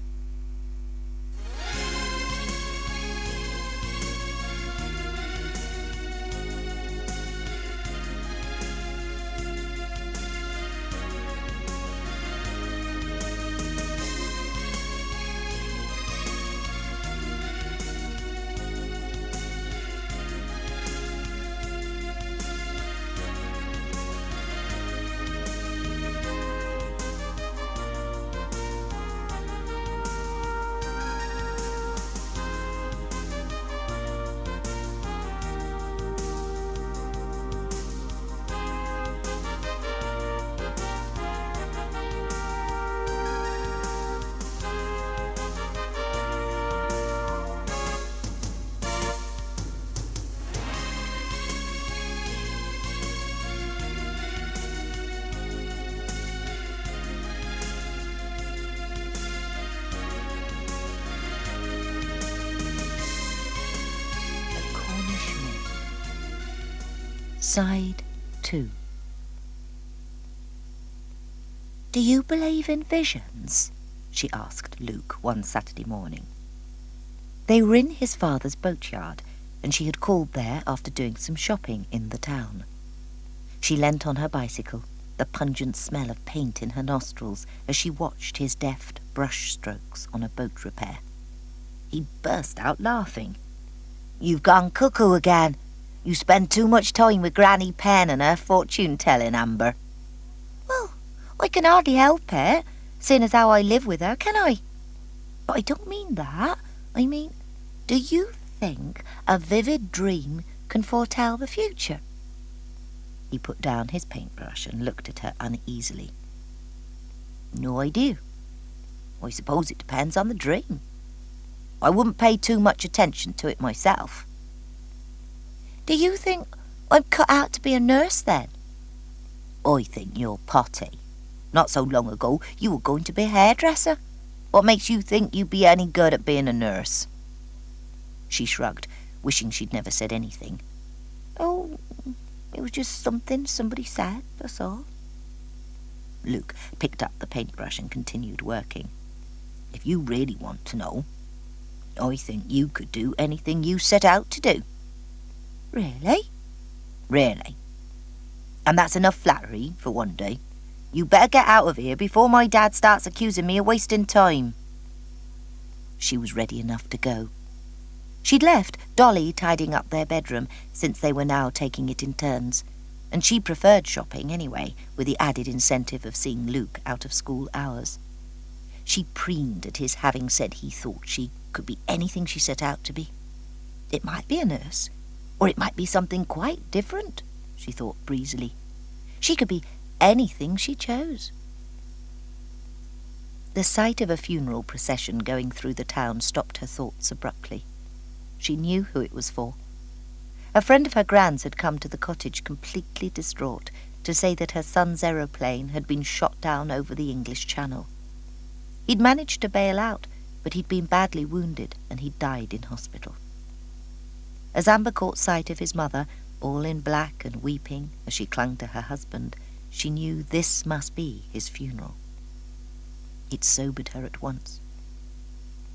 Side 2. Do you believe in visions? She asked Luke one Saturday morning. They were in his father's boatyard, and she had called there after doing some shopping in the town. She leant on her bicycle, the pungent smell of paint in her nostrils as she watched his deft brush strokes on a boat repair. He burst out laughing. You've gone cuckoo again. You spend too much time with Granny Penn and her fortune-telling, Amber. Well, I can hardly help it, seeing as how I live with her, can I? But I don't mean that. I mean, do you think a vivid dream can foretell the future? He put down his paintbrush and looked at her uneasily. No idea. I suppose it depends on the dream. I wouldn't pay too much attention to it myself. Do you think I'm cut out to be a nurse, then? I think you're potty. Not so long ago, you were going to be a hairdresser. What makes you think you'd be any good at being a nurse? She shrugged, wishing she'd never said anything. Oh, it was just something somebody said, that's all. Luke picked up the paintbrush and continued working. If you really want to know, I think you could do anything you set out to do. Really? Really. And that's enough flattery for one day. You better get out of here before my dad starts accusing me of wasting time. She was ready enough to go. She'd left Dolly tidying up their bedroom, since they were now taking it in turns, and she preferred shopping anyway, with the added incentive of seeing Luke out of school hours. She preened at his having said he thought she could be anything she set out to be. It might be a nurse, or it might be something quite different, she thought breezily. She could be anything she chose. The sight of a funeral procession going through the town stopped her thoughts abruptly. She knew who it was for. A friend of her Gran's had come to the cottage completely distraught to say that her son's aeroplane had been shot down over the English Channel. He'd managed to bail out, but he'd been badly wounded and he'd died in hospital. As Amber caught sight of his mother, all in black and weeping as she clung to her husband, she knew this must be his funeral. It sobered her at once.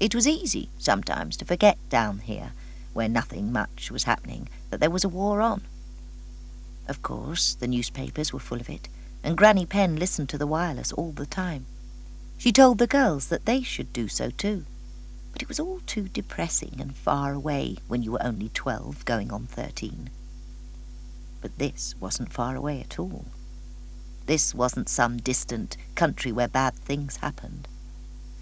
It was easy sometimes to forget down here, where nothing much was happening, that there was a war on. Of course, the newspapers were full of it, and Granny Penn listened to the wireless all the time. She told the girls that they should do so too, but it was all too depressing and far away when you were only 12 going on 13. But this wasn't far away at all. This wasn't some distant country where bad things happened.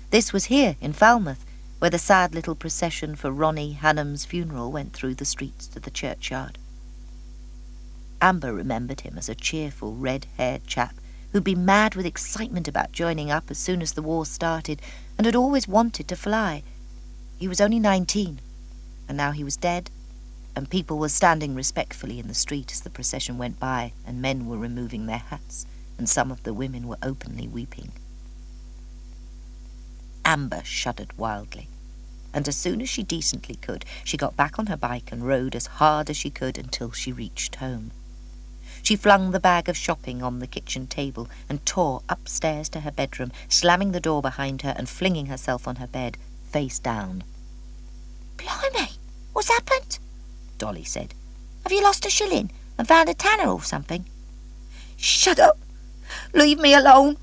This was here in Falmouth, where the sad little procession for Ronnie Hannam's funeral went through the streets to the churchyard. Amber remembered him as a cheerful, red-haired chap who'd been mad with excitement about joining up as soon as the war started and had always wanted to fly. He was only 19, and now he was dead, and people were standing respectfully in the street as the procession went by, and men were removing their hats, and some of the women were openly weeping. Amber shuddered wildly, and as soon as she decently could, she got back on her bike and rode as hard as she could until she reached home. She flung the bag of shopping on the kitchen table and tore upstairs to her bedroom, slamming the door behind her and flinging herself on her bed, face down. "Blimey, what's happened?" Dolly said. "Have you lost a shilling and found a tanner or something?" "Shut up! Leave me alone!"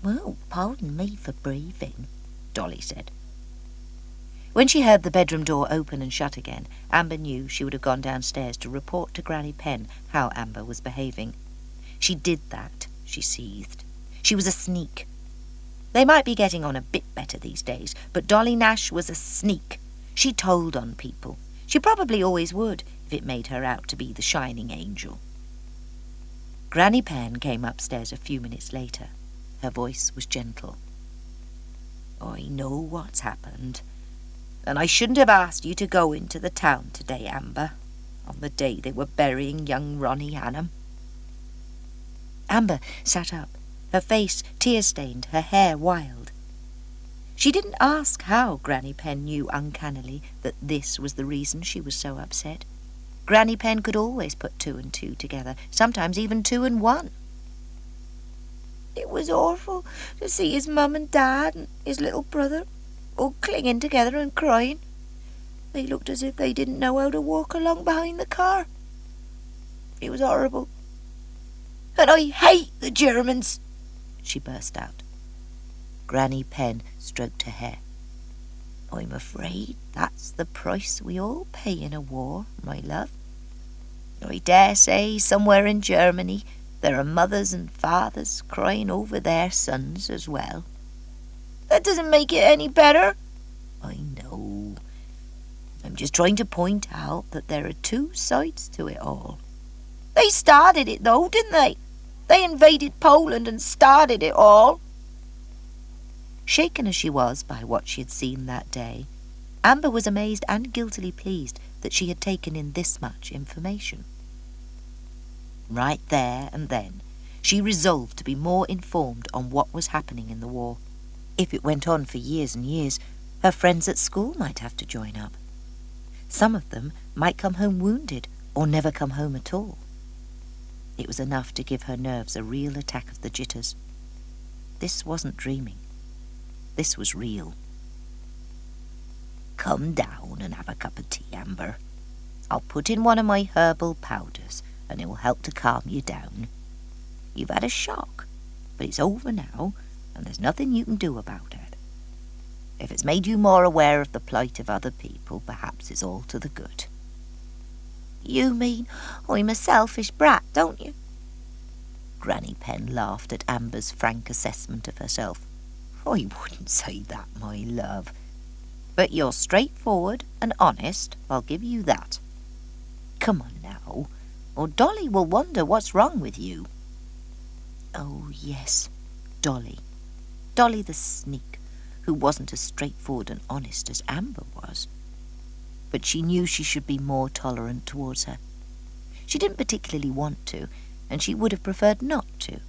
"Well, pardon me for breathing," Dolly said. When she heard the bedroom door open and shut again, Amber knew she would have gone downstairs to report to Granny Penn how Amber was behaving. She did that, she seethed. She was a sneak. They might be getting on a bit better these days, but Dolly Nash was a sneak. She told on people. She probably always would, if it made her out to be the shining angel. Granny Penn came upstairs a few minutes later. Her voice was gentle. "I know what's happened, and I shouldn't have asked you to go into the town today, Amber, on the day they were burying young Ronnie Hannam." Amber sat up, her face tear-stained, her hair wild. She didn't ask how Granny Penn knew uncannily that this was the reason she was so upset. Granny Penn could always put 2 and 2 together, sometimes even 2 and 1. "It was awful to see his mum and dad and his little brother all clinging together and crying. They looked as if they didn't know how to walk along behind the car. It was horrible. And I hate the Germans," she burst out. Granny Penn stroked her hair. "I'm afraid that's the price we all pay in a war, my love. I dare say somewhere in Germany there are mothers and fathers crying over their sons as well." "That doesn't make it any better." "I know. I'm just trying to point out that there are 2 sides to it all." "They started it, though, didn't they? They invaded Poland and started it all." Shaken as she was by what she had seen that day, Amber was amazed and guiltily pleased that she had taken in this much information. Right there and then, she resolved to be more informed on what was happening in the war. If it went on for years and years, her friends at school might have to join up. Some of them might come home wounded or never come home at all. It was enough to give her nerves a real attack of the jitters. This wasn't dreaming. This was real. "Come down and have a cup of tea, Amber. I'll put in one of my herbal powders and it will help to calm you down. You've had a shock, but it's over now and there's nothing you can do about it. If it's made you more aware of the plight of other people, perhaps it's all to the good." "You mean I'm a selfish brat, don't you?" Granny Penn laughed at Amber's frank assessment of herself. "I wouldn't say that, my love. But you're straightforward and honest, I'll give you that. Come on now, or Dolly will wonder what's wrong with you." Oh, yes, Dolly. Dolly the sneak, who wasn't as straightforward and honest as Amber was. But she knew she should be more tolerant towards her. She didn't particularly want to, and she would have preferred not to.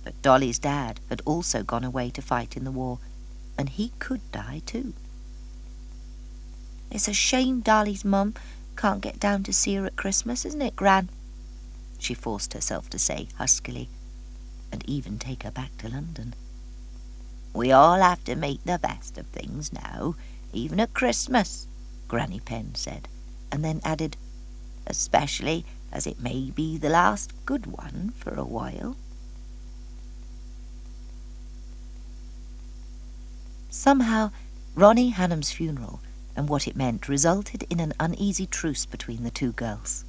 But Dolly's dad had also gone away to fight in the war, and he could die too. "It's a shame Dolly's mum can't get down to see her at Christmas, isn't it, Gran?" she forced herself to say huskily, and even take her back to London. We all have to make the best of things now, even at Christmas, Granny Penn said, and then added, especially as it may be the last good one for a while. Somehow, Ronnie Hannam's funeral and what it meant resulted in an uneasy truce between the two girls.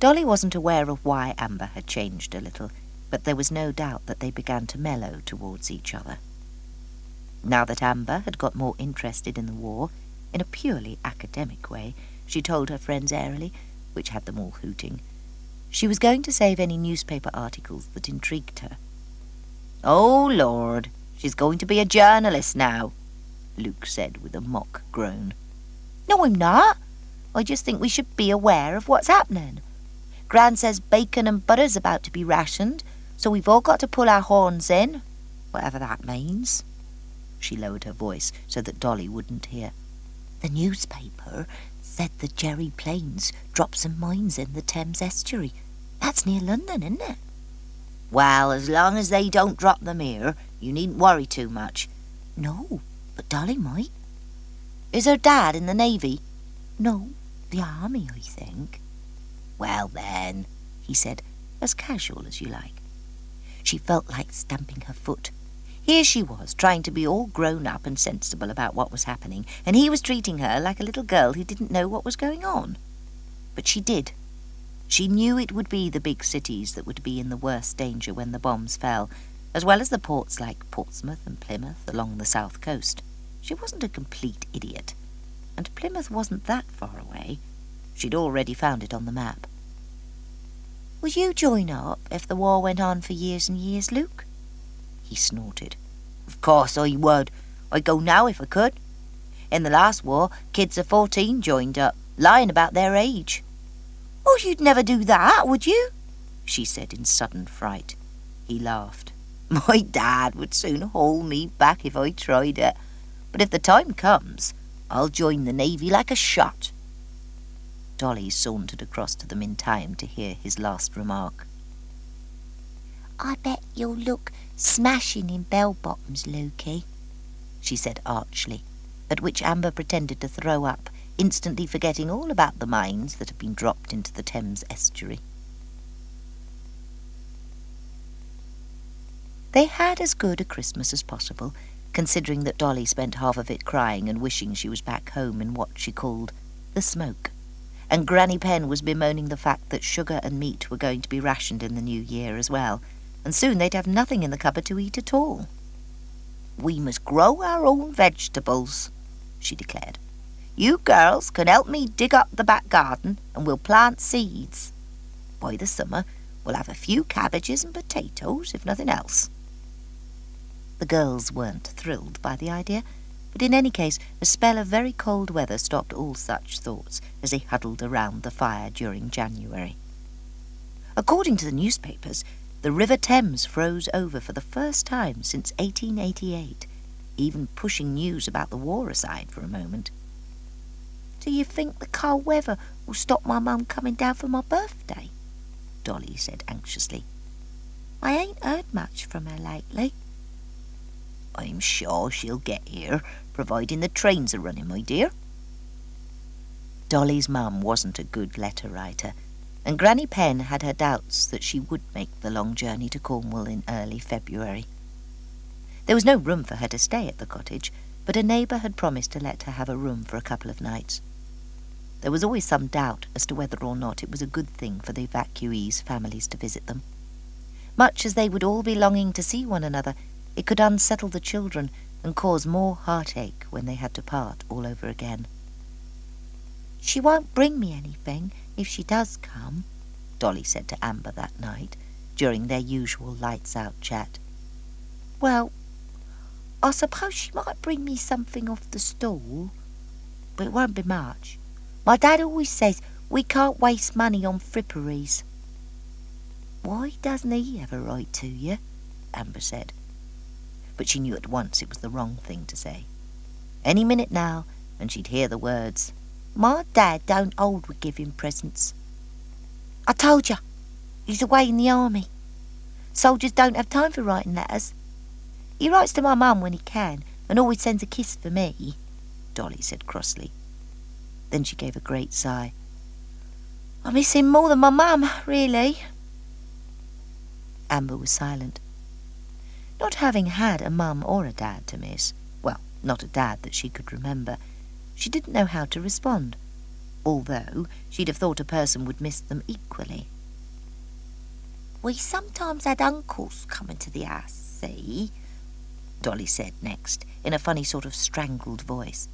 Dolly wasn't aware of why Amber had changed a little, but there was no doubt that they began to mellow towards each other. Now that Amber had got more interested in the war, in a purely academic way, she told her friends airily, which had them all hooting, she was going to save any newspaper articles that intrigued her. "Oh, Lord, she's going to be a journalist now," Luke said with a mock groan. No, I'm not. I just think we should be aware of what's happening. Gran says bacon and butter's about to be rationed, so we've all got to pull our horns in, whatever that means. She lowered her voice so that Dolly wouldn't hear. The newspaper said the Jerry planes dropped some mines in the Thames estuary. That's near London, isn't it? Well, as long as they don't drop them here, you needn't worry too much. No, but Dolly might. Is her dad in the Navy? No, the army, I think. Well then, he said, as casual as you like. She felt like stamping her foot. Here she was, trying to be all grown up and sensible about what was happening, and he was treating her like a little girl who didn't know what was going on. But she did. She knew it would be the big cities that would be in the worst danger when the bombs fell, as well as the ports like Portsmouth and Plymouth along the south coast. She wasn't a complete idiot, and Plymouth wasn't that far away. She'd already found it on the map. Would you join up if the war went on for years and years, Luke? He snorted. Of course I would. I'd go now if I could. In the last war, kids of 14 joined up, lying about their age. Oh, you'd never do that, would you? She said in sudden fright. He laughed. My dad would soon haul me back if I tried it. But if the time comes, I'll join the Navy like a shot. Dolly sauntered across to them in time to hear his last remark. I bet you'll look smashing in bell-bottoms, Lukey, she said archly, at which Amber pretended to throw up, instantly forgetting all about the mines that had been dropped into the Thames estuary. They had as good a Christmas as possible, considering that Dolly spent half of it crying and wishing she was back home in what she called the smoke, and Granny Penn was bemoaning the fact that sugar and meat were going to be rationed in the new year as well, and soon they'd have nothing in the cupboard to eat at all. We must grow our own vegetables, she declared. You girls can help me dig up the back garden and we'll plant seeds. By the summer, we'll have a few cabbages and potatoes, if nothing else. The girls weren't thrilled by the idea, but in any case, a spell of very cold weather stopped all such thoughts as they huddled around the fire during January. According to the newspapers, the River Thames froze over for the first time since 1888, even pushing news about the war aside for a moment. Do you think the cold weather will stop my mum coming down for my birthday? Dolly said anxiously. I ain't heard much from her lately. I'm sure she'll get here, providing the trains are running, my dear. Dolly's mum wasn't a good letter writer, and Granny Penn had her doubts that she would make the long journey to Cornwall in early February. There was no room for her to stay at the cottage, but a neighbour had promised to let her have a room for a couple of nights. There was always some doubt as to whether or not it was a good thing for the evacuees' families to visit them. Much as they would all be longing to see one another, it could unsettle the children and cause more heartache when they had to part all over again. She won't bring me anything if she does come, Dolly said to Amber that night, during their usual lights-out chat. Well, I suppose she might bring me something off the stall, but it won't be much. My dad always says we can't waste money on fripperies. Why doesn't he ever write to you? Amber said. But she knew at once it was the wrong thing to say. Any minute now, and she'd hear the words, My dad don't hold with giving presents. I told you, he's away in the army. Soldiers don't have time for writing letters. He writes to my mum when he can, and always sends a kiss for me," Dolly said crossly. Then she gave a great sigh. "I miss him more than my mum, really." Amber was silent. Not having had a mum or a dad to miss, well, not a dad that she could remember, she didn't know how to respond, although she'd have thought a person would miss them equally. "We sometimes had uncles coming to the house, see?" Dolly said next, in a funny sort of strangled voice.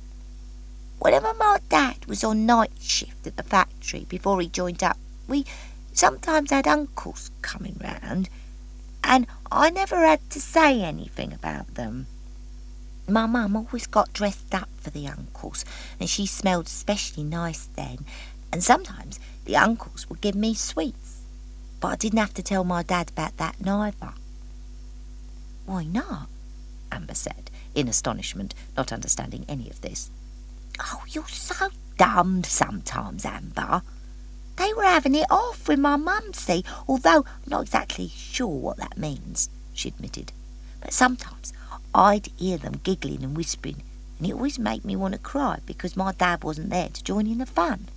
"Whenever my dad was on night shift at the factory before he joined up, we sometimes had uncles coming round, and I never had to say anything about them. My mum always got dressed up for the uncles, and she smelled especially nice then, and sometimes the uncles would give me sweets, but I didn't have to tell my dad about that neither." "Why not?" Amber said, in astonishment, not understanding any of this. "Oh, you're so dumb sometimes, Amber. They were having it off with my mum, see, although I'm not exactly sure what that means," she admitted. "But sometimes I'd hear them giggling and whispering, and it always made me want to cry because my dad wasn't there to join in the fun."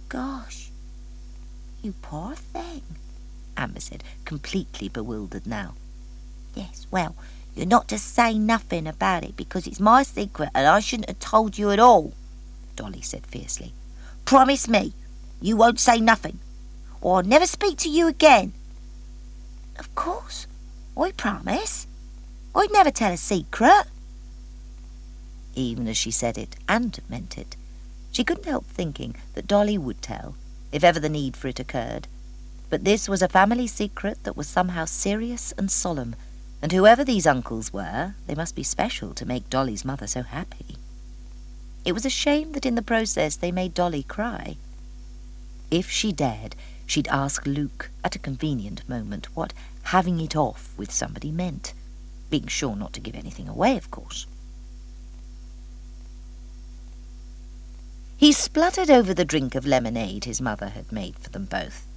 "Gosh, you poor thing," Amber said, completely bewildered now. "Yes, well, you're not to say nothing about it because it's my secret and I shouldn't have told you at all," Dolly said fiercely. "Promise me you won't say nothing, or I'll never speak to you again." "Of course, I promise. I'd never tell a secret." Even as she said it and meant it, she couldn't help thinking that Dolly would tell, if ever the need for it occurred. But this was a family secret that was somehow serious and solemn, and whoever these uncles were, they must be special to make Dolly's mother so happy. It was a shame that in the process they made Dolly cry. If she dared, she'd ask Luke at a convenient moment what having it off with somebody meant, being sure not to give anything away, of course. He spluttered over the drink of lemonade his mother had made for them both.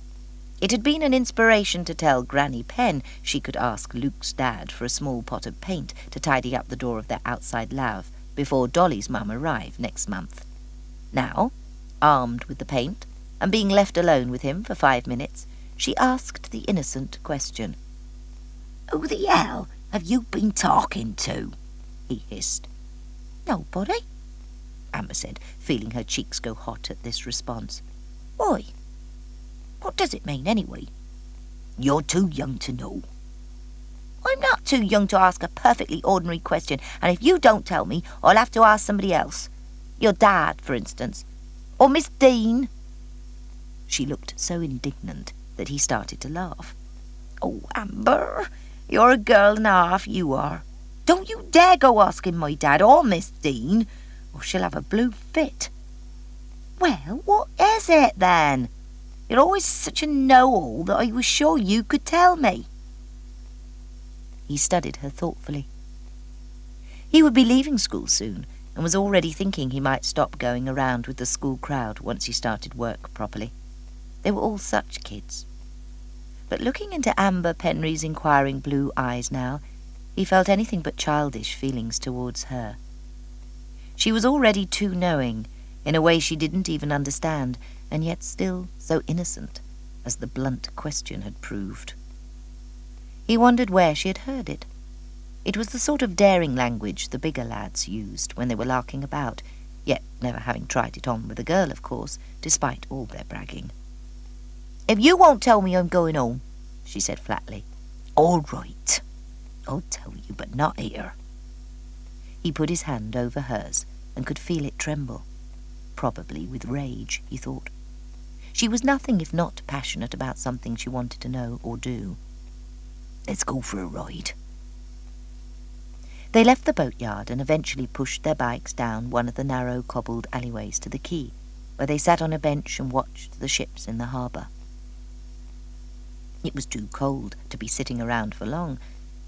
It had been an inspiration to tell Granny Penn she could ask Luke's dad for a small pot of paint to tidy up the door of their outside lave before Dolly's mum arrived next month. Now, armed with the paint, and being left alone with him for 5 minutes, she asked the innocent question. "Who the hell have you been talking to?" he hissed. "Nobody," Amber said, feeling her cheeks go hot at this response. "Why? What does it mean, anyway?" "You're too young to know." "I'm not too young to ask a perfectly ordinary question, and if you don't tell me, I'll have to ask somebody else. Your dad, for instance. Or Miss Dean." She looked so indignant that he started to laugh. "Oh, Amber, you're a girl and a half, you are. Don't you dare go asking my dad or Miss Dean, or she'll have a blue fit." "Well, what is it, then? You're always such a know-all that I was sure you could tell me." He studied her thoughtfully. He would be leaving school soon, and was already thinking he might stop going around with the school crowd once he started work properly. They were all such kids. But looking into Amber Penry's inquiring blue eyes now, he felt anything but childish feelings towards her. She was already too knowing, in a way she didn't even understand, and yet still so innocent, as the blunt question had proved. He wondered where she had heard it. It was the sort of daring language the bigger lads used when they were larking about, yet never having tried it on with a girl, of course, despite all their bragging. "If you won't tell me, I'm going home," she said flatly. "All right. I'll tell you, but not here." He put his hand over hers and could feel it tremble. Probably with rage, he thought. She was nothing if not passionate about something she wanted to know or do. "Let's go for a ride." They left the boatyard and eventually pushed their bikes down one of the narrow cobbled alleyways to the quay, where they sat on a bench and watched the ships in the harbour. It was too cold to be sitting around for long,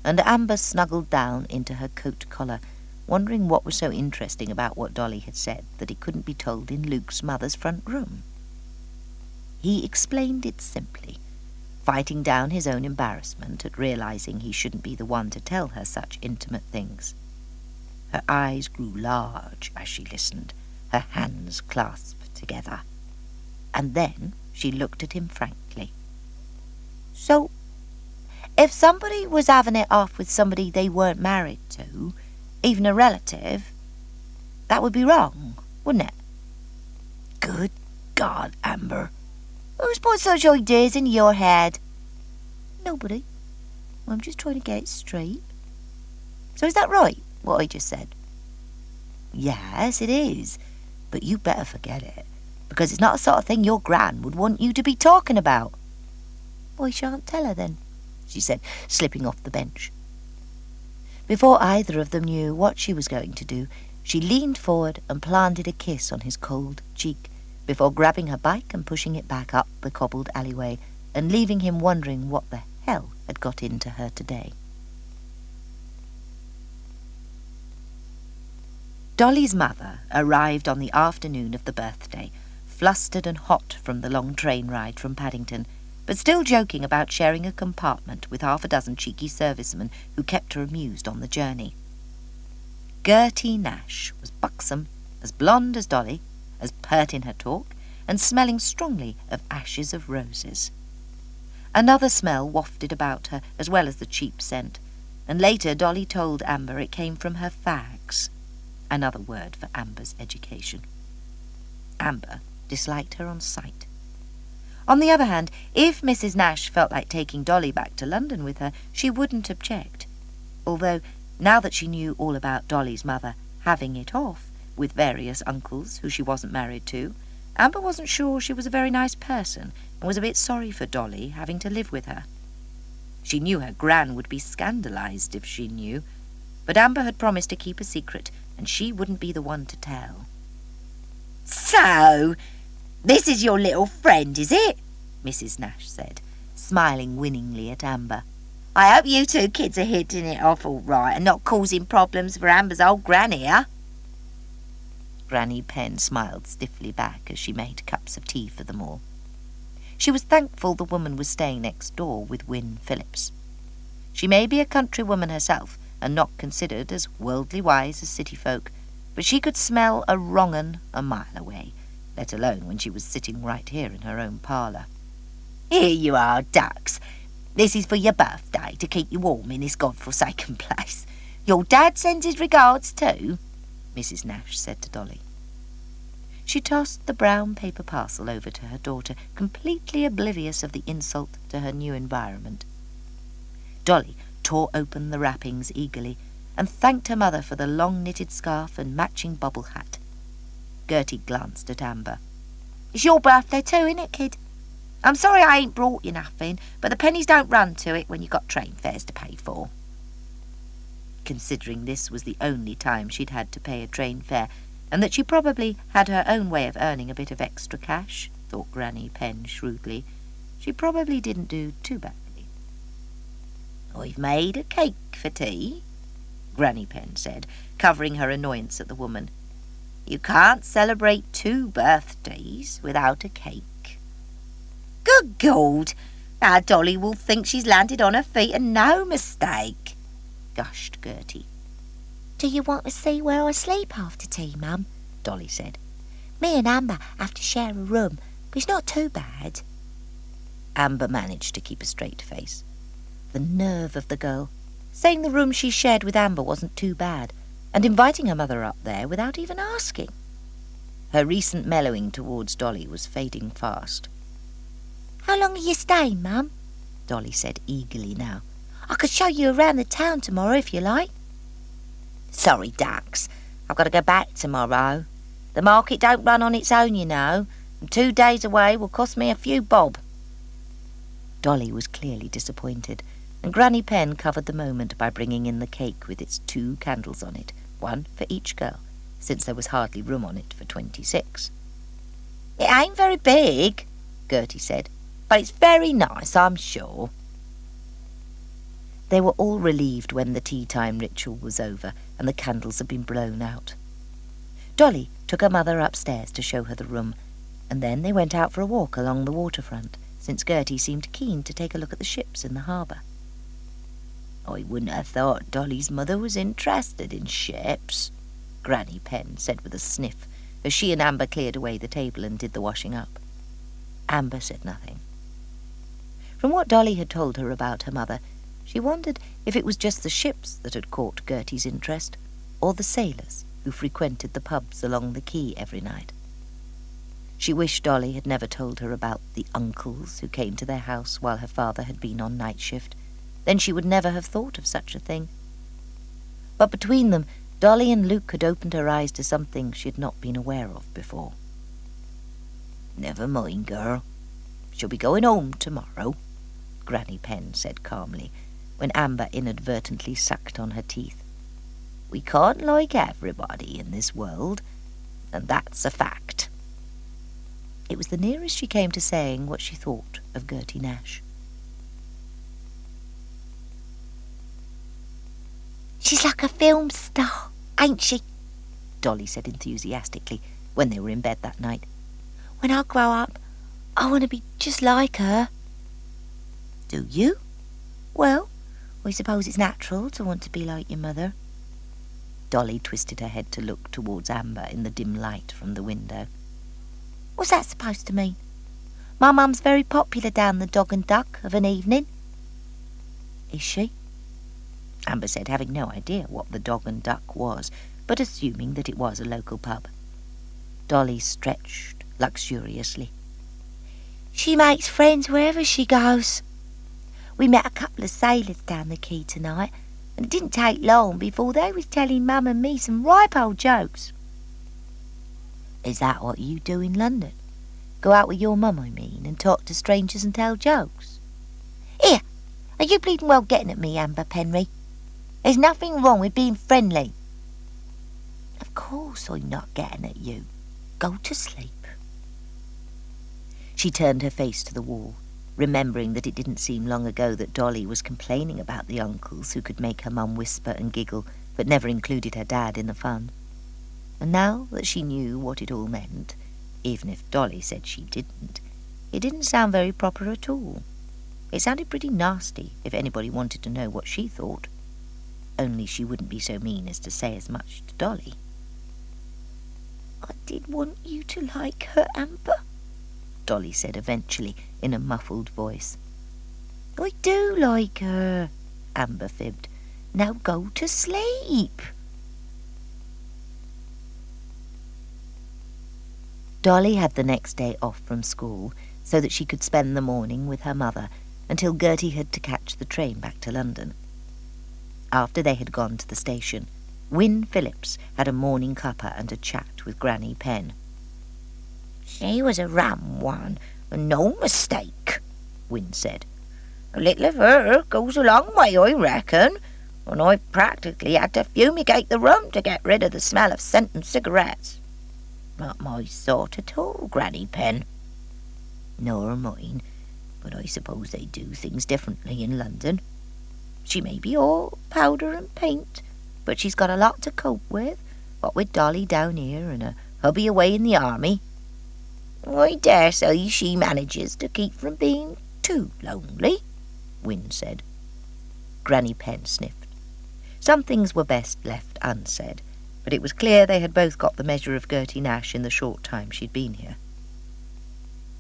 and Amber snuggled down into her coat collar, wondering what was so interesting about what Dolly had said that it couldn't be told in Luke's mother's front room. He explained it simply. fighting down his own embarrassment at realising he shouldn't be the one to tell her such intimate things. Her eyes grew large as she listened, her hands clasped together. And then she looked at him frankly. So, if somebody was having it off with somebody they weren't married to, even a relative, that would be wrong, wouldn't it? Good God, Amber. Who's put such ideas in your head? Nobody. I'm just trying to get it straight. So is that right, what I just said? Yes, it is. But you better forget it, because it's not the sort of thing your gran would want you to be talking about. I shan't tell her then, she said, slipping off the bench. Before either of them knew what she was going to do, she leaned forward and planted a kiss on his cold cheek, before grabbing her bike and pushing it back up the cobbled alleyway and leaving him wondering what the hell had got into her today. Dolly's mother arrived on the afternoon of the birthday, flustered and hot from the long train ride from Paddington, but still joking about sharing a compartment with half a dozen cheeky servicemen who kept her amused on the journey. Gertie Nash was buxom, as blonde as Dolly, as pert in her talk, and smelling strongly of ashes of roses. Another smell wafted about her, as well as the cheap scent, and later Dolly told Amber it came from her fags, another word for Amber's education. Amber disliked her on sight. On the other hand, if Mrs. Nash felt like taking Dolly back to London with her, she wouldn't object, although, now that she knew all about Dolly's mother having it off with various uncles who she wasn't married to, Amber wasn't sure she was a very nice person and was a bit sorry for Dolly having to live with her. She knew her gran would be scandalised if she knew, but Amber had promised to keep a secret, and she wouldn't be the one to tell. So, this is your little friend, is it? Mrs. Nash said, smiling winningly at Amber. I hope you two kids are hitting it off all right and not causing problems for Amber's old gran here. Granny Penn smiled stiffly back as she made cups of tea for them all. She was thankful the woman was staying next door with Wynne Phillips. She may be a country woman herself, and not considered as worldly wise as city folk, but she could smell a wrong 'un a mile away, let alone when she was sitting right here in her own parlour. Here you are, ducks. This is for your birthday, to keep you warm in this godforsaken place. Your dad sends his regards too, Mrs. Nash said to Dolly. She tossed the brown paper parcel over to her daughter, completely oblivious of the insult to her new environment. Dolly tore open the wrappings eagerly and thanked her mother for the long-knitted scarf and matching bobble hat. Gertie glanced at Amber. It's your birthday too, isn't it, kid? I'm sorry I ain't brought you nothing, but the pennies don't run to it when you got train fares to pay for. Considering this was the only time she'd had to pay a train fare, and that she probably had her own way of earning a bit of extra cash, thought Granny Penn shrewdly, she probably didn't do too badly. I've made a cake for tea, Granny Penn said, covering her annoyance at the woman. You can't celebrate 2 birthdays without a cake. Good God! Our Dolly will think she's landed on her feet and no mistake, gushed Gertie. Do you want to see where I sleep after tea, Mum? Dolly said. Me and Amber have to share a room, but it's not too bad. Amber managed to keep a straight face. The nerve of the girl, saying the room she shared with Amber wasn't too bad, and inviting her mother up there without even asking. Her recent mellowing towards Dolly was fading fast. How long are you staying, Mum? Dolly said eagerly now. I could show you around the town tomorrow if you like. Sorry, ducks. I've got to go back tomorrow. The market don't run on its own, you know, and 2 days away will cost me a few bob. Dolly was clearly disappointed, and Granny Penn covered the moment by bringing in the cake with its 2 candles on it, 1 for each girl, since there was hardly room on it for 26. It ain't very big, Gertie said, but it's very nice, I'm sure. They were all relieved when the tea-time ritual was over and the candles had been blown out. Dolly took her mother upstairs to show her the room, and then they went out for a walk along the waterfront, since Gertie seemed keen to take a look at the ships in the harbour. "I wouldn't have thought Dolly's mother was interested in ships," Granny Penn said with a sniff, as she and Amber cleared away the table and did the washing up. Amber said nothing. From what Dolly had told her about her mother, she wondered if it was just the ships that had caught Gertie's interest, or the sailors who frequented the pubs along the quay every night. She wished Dolly had never told her about the uncles who came to their house while her father had been on night shift. Then she would never have thought of such a thing. But between them, Dolly and Luke had opened her eyes to something she had not been aware of before. "Never mind, girl. She'll be going home tomorrow," Granny Penn said calmly, when Amber inadvertently sucked on her teeth. "We can't like everybody in this world, and that's a fact." It was the nearest she came to saying what she thought of Gertie Nash. "She's like a film star, ain't she?" Dolly said enthusiastically when they were in bed that night. "When I grow up, I want to be just like her." "Do you?" "Well, I suppose it's natural to want to be like your mother." Dolly twisted her head to look towards Amber in the dim light from the window. "What's that supposed to mean? My mum's very popular down the Dog and Duck of an evening." "Is she?" Amber said, having no idea what the Dog and Duck was, but assuming that it was a local pub. Dolly stretched luxuriously. "She makes friends wherever she goes. We met a couple of sailors down the quay tonight, and it didn't take long before they was telling Mum and me some ripe old jokes." "Is that what you do in London? Go out with your mum, I mean, and talk to strangers and tell jokes?" "Here, are you bleeding well getting at me, Amber Penry? There's nothing wrong with being friendly." "Of course I'm not getting at you. Go to sleep." She turned her face to the wall, remembering that it didn't seem long ago that Dolly was complaining about the uncles who could make her mum whisper and giggle, but never included her dad in the fun. And now that she knew what it all meant, even if Dolly said she didn't, it didn't sound very proper at all. It sounded pretty nasty if anybody wanted to know what she thought. Only she wouldn't be so mean as to say as much to Dolly. "I did want you to like her, Amber," Dolly said eventually in a muffled voice. "I do like her," Amber fibbed. "Now go to sleep." Dolly had the next day off from school so that she could spend the morning with her mother until Gertie had to catch the train back to London. After they had gone to the station, Win Phillips had a morning cuppa and a chat with Granny Penn. "She was a rum one, and no mistake," Win said. "A little of her goes a long way, I reckon, and I've practically had to fumigate the rum to get rid of the smell of scent and cigarettes. Not my sort at all, Granny Penn." "Nor mine, but I suppose they do things differently in London. She may be all powder and paint, but she's got a lot to cope with, what with Dolly down here and a hubby away in the army. I dare say she manages to keep from being too lonely," Win said. Granny Penn sniffed. Some things were best left unsaid, but it was clear they had both got the measure of Gertie Nash in the short time she'd been here.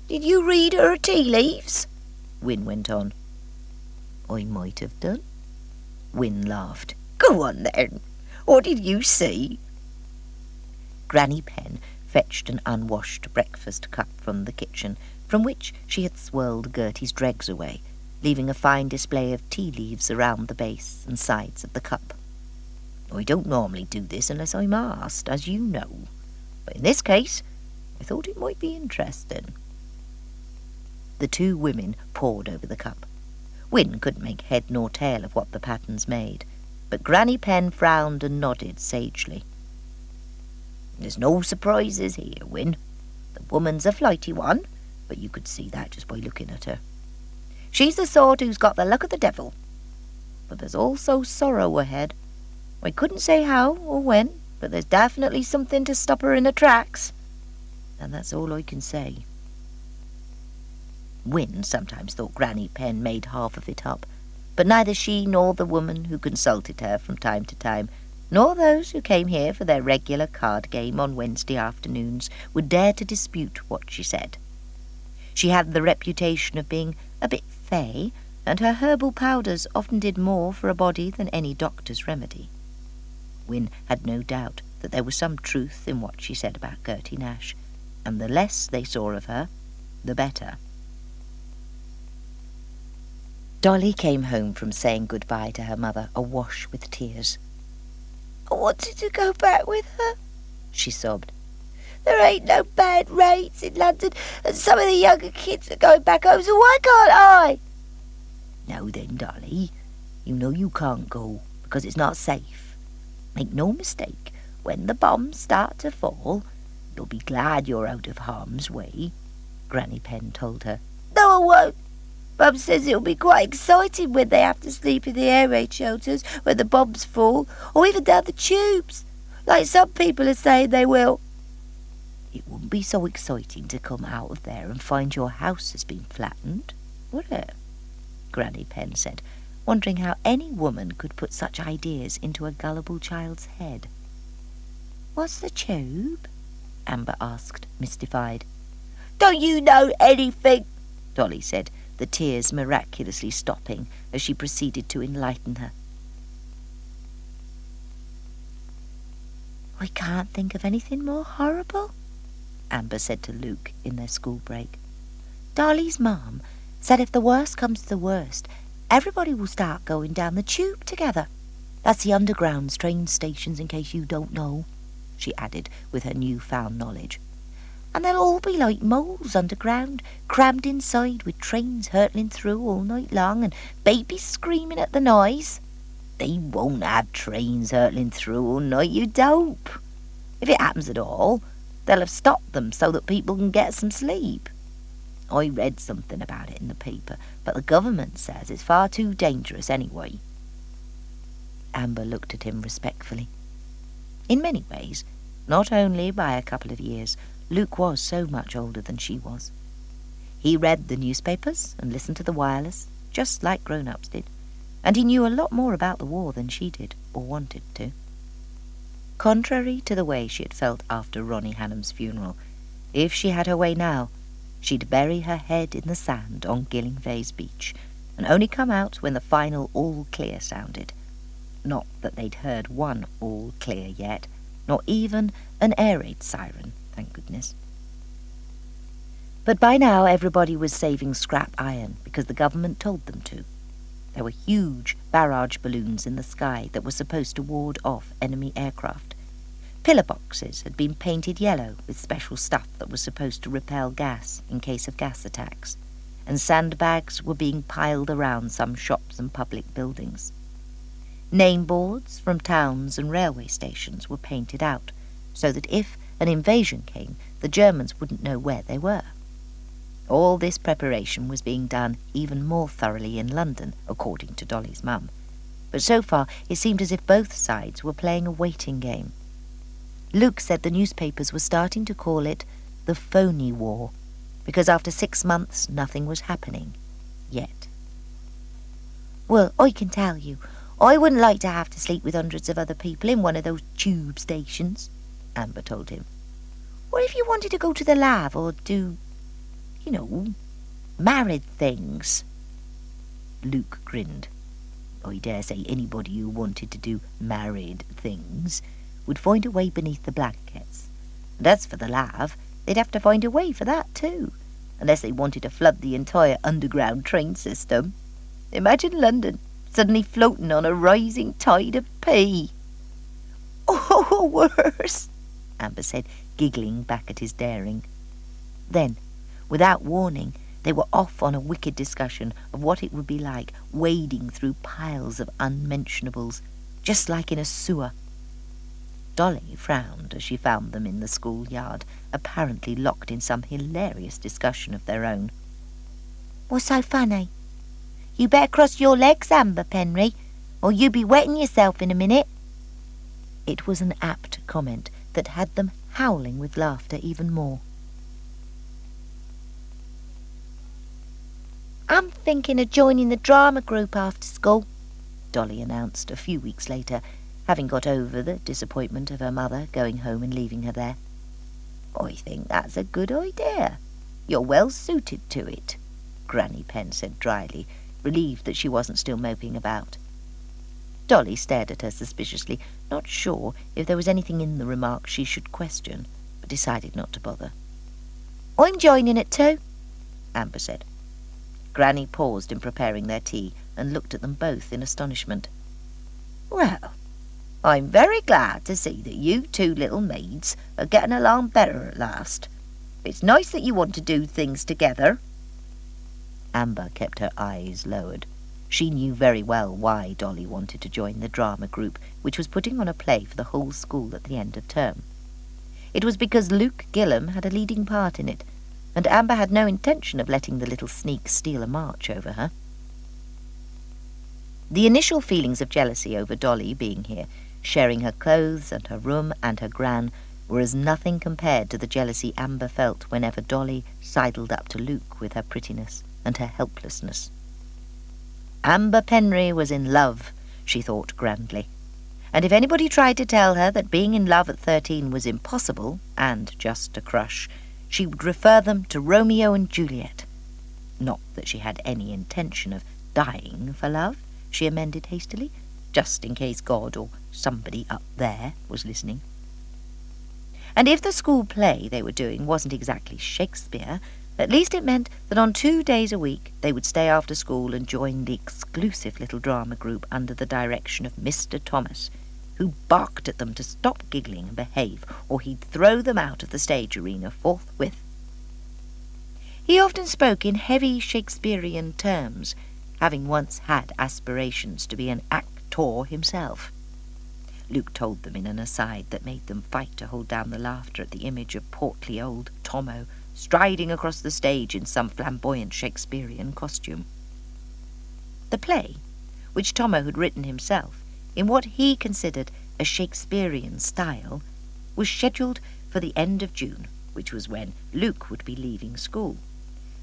"Did you read her tea leaves?" Win went on. "I might have done." Win laughed. "Go on then. What did you see?" Granny Penn fetched an unwashed breakfast cup from the kitchen, from which she had swirled Gertie's dregs away, leaving a fine display of tea leaves around the base and sides of the cup. "I don't normally do this unless I'm asked, as you know, but in this case I thought it might be interesting." The two women pored over the cup. Win couldn't make head nor tail of what the patterns made, but Granny Penn frowned and nodded sagely. "There's no surprises here, Win. The woman's a flighty one, but you could see that just by looking at her. She's the sort who's got the luck of the devil. But there's also sorrow ahead. I couldn't say how or when, but there's definitely something to stop her in her tracks. And that's all I can say." Wynne sometimes thought Granny Penn made half of it up, but neither she nor the woman who consulted her from time to time, nor those who came here for their regular card game on Wednesday afternoons, would dare to dispute what she said. She had the reputation of being a bit fey, and her herbal powders often did more for a body than any doctor's remedy. Wynne had no doubt that there was some truth in what she said about Gertie Nash, and the less they saw of her, the better. Dolly came home from saying goodbye to her mother awash with tears. "I wanted to go back with her," she sobbed. "There ain't no bad rates in London, and some of the younger kids are going back home, so why can't I?" "Now then, Dolly, you know you can't go, because it's not safe. Make no mistake, when the bombs start to fall, you'll be glad you're out of harm's way," Granny Penn told her. "No, I won't. Mum says it'll be quite exciting when they have to sleep in the air raid shelters when the bombs fall, or even down the tubes, like some people are saying they will." "It wouldn't be so exciting to come out of there and find your house has been flattened, would it?" Granny Penn said, wondering how any woman could put such ideas into a gullible child's head. "What's the tube?" Amber asked, mystified. "Don't you know anything?" Dolly said, the tears miraculously stopping as she proceeded to enlighten her. "I can't think of anything more horrible," Amber said to Luke in their school break. "Dolly's mum said if the worst comes to the worst, everybody will start going down the tube together. That's the underground train stations, in case you don't know," she added with her new-found knowledge. "And they'll all be like moles underground, crammed inside with trains hurtling through all night long and babies screaming at the noise." "They won't have trains hurtling through all night, you dope. If it happens at all, they'll have stopped them so that people can get some sleep. I read something about it in the paper, but the government says it's far too dangerous anyway." Amber looked at him respectfully. In many ways, not only by a couple of years, Luke was so much older than she was. He read the newspapers and listened to the wireless, just like grown-ups did, and he knew a lot more about the war than she did, or wanted to. Contrary to the way she had felt after Ronnie Hannam's funeral, if she had her way now, she'd bury her head in the sand on Gillingvays beach, and only come out when the final all-clear sounded. Not that they'd heard one all-clear yet, not even an air raid siren, thank goodness. But by now everybody was saving scrap iron because the government told them to. There were huge barrage balloons in the sky that were supposed to ward off enemy aircraft. Pillar boxes had been painted yellow with special stuff that was supposed to repel gas in case of gas attacks, and sandbags were being piled around some shops and public buildings. Name boards from towns and railway stations were painted out, so that if an invasion came, the Germans wouldn't know where they were. All this preparation was being done even more thoroughly in London, according to Dolly's mum. But so far it seemed as if both sides were playing a waiting game. Luke said the newspapers were starting to call it the phony war, because after 6 months nothing was happening. Yet. "Well, I can tell you, I wouldn't like to have to sleep with hundreds of other people in one of those tube stations," Amber told him. "What if you wanted to go to the lab or do, married things?" Luke grinned. "I dare say anybody who wanted to do married things would find a way beneath the blankets. And as for the lav, they'd have to find a way for that too, unless they wanted to flood the entire underground train system. Imagine London suddenly floating on a rising tide of pee." "Oh, worse," Amber said, giggling back at his daring. Then, without warning, they were off on a wicked discussion of what it would be like wading through piles of unmentionables, just like in a sewer. Dolly frowned as she found them in the schoolyard, apparently locked in some hilarious discussion of their own. "What's so funny? You better cross your legs, Amber, Penry, or you'll be wetting yourself in a minute." It was an apt comment that had them howling with laughter even more. I'm thinking of joining the drama group after school, Dolly announced a few weeks later, having got over the disappointment of her mother going home and leaving her there. I think that's a good idea. You're well suited to it, Granny Penn said dryly, relieved that she wasn't still moping about. Dolly stared at her suspiciously, not sure if there was anything in the remark she should question, but decided not to bother. I'm joining it too, Amber said. Granny paused in preparing their tea and looked at them both in astonishment. Well, I'm very glad to see that you two little maids are getting along better at last. It's nice that you want to do things together. Amber kept her eyes lowered. She knew very well why Dolly wanted to join the drama group, which was putting on a play for the whole school at the end of term. It was because Luke Gillam had a leading part in it, and Amber had no intention of letting the little sneak steal a march over her. The initial feelings of jealousy over Dolly being here, sharing her clothes and her room and her gran, were as nothing compared to the jealousy Amber felt whenever Dolly sidled up to Luke with her prettiness and her helplessness. Amber Penry was in love, she thought grandly, and if anybody tried to tell her that being in love at 13 was impossible and just a crush, she would refer them to Romeo and Juliet. Not that she had any intention of dying for love, she amended hastily, just in case God or somebody up there was listening. And if the school play they were doing wasn't exactly Shakespeare, at least it meant that on 2 days a week they would stay after school and join the exclusive little drama group under the direction of Mr. Thomas, who barked at them to stop giggling and behave, or he'd throw them out of the stage arena forthwith. He often spoke in heavy Shakespearean terms, having once had aspirations to be an actor himself. Luke told them in an aside that made them fight to hold down the laughter at the image of portly old Tomo striding across the stage in some flamboyant Shakespearean costume. The play, which Tomo had written himself, in what he considered a Shakespearean style, was scheduled for the end of June, which was when Luke would be leaving school,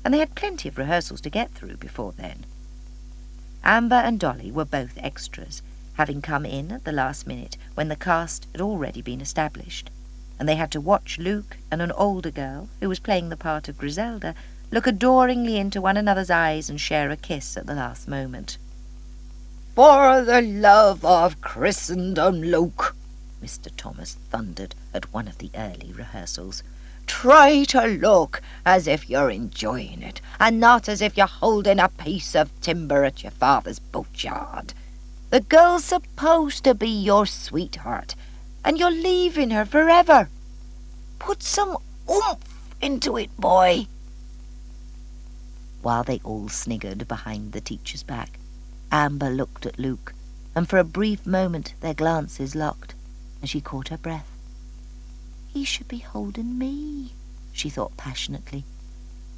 and they had plenty of rehearsals to get through before then. Amber and Dolly were both extras, having come in at the last minute when the cast had already been established, and they had to watch Luke and an older girl, who was playing the part of Griselda, look adoringly into one another's eyes and share a kiss at the last moment. "For the love of Christendom, Luke," Mr. Thomas thundered at one of the early rehearsals, "try to look as if you're enjoying it, and not as if you're holding a piece of timber at your father's boatyard. The girl's supposed to be your sweetheart, and you're leaving her forever. Put some oomph into it, boy." While they all sniggered behind the teacher's back, Amber looked at Luke, and for a brief moment their glances locked, and she caught her breath. "He should be holding me," she thought passionately.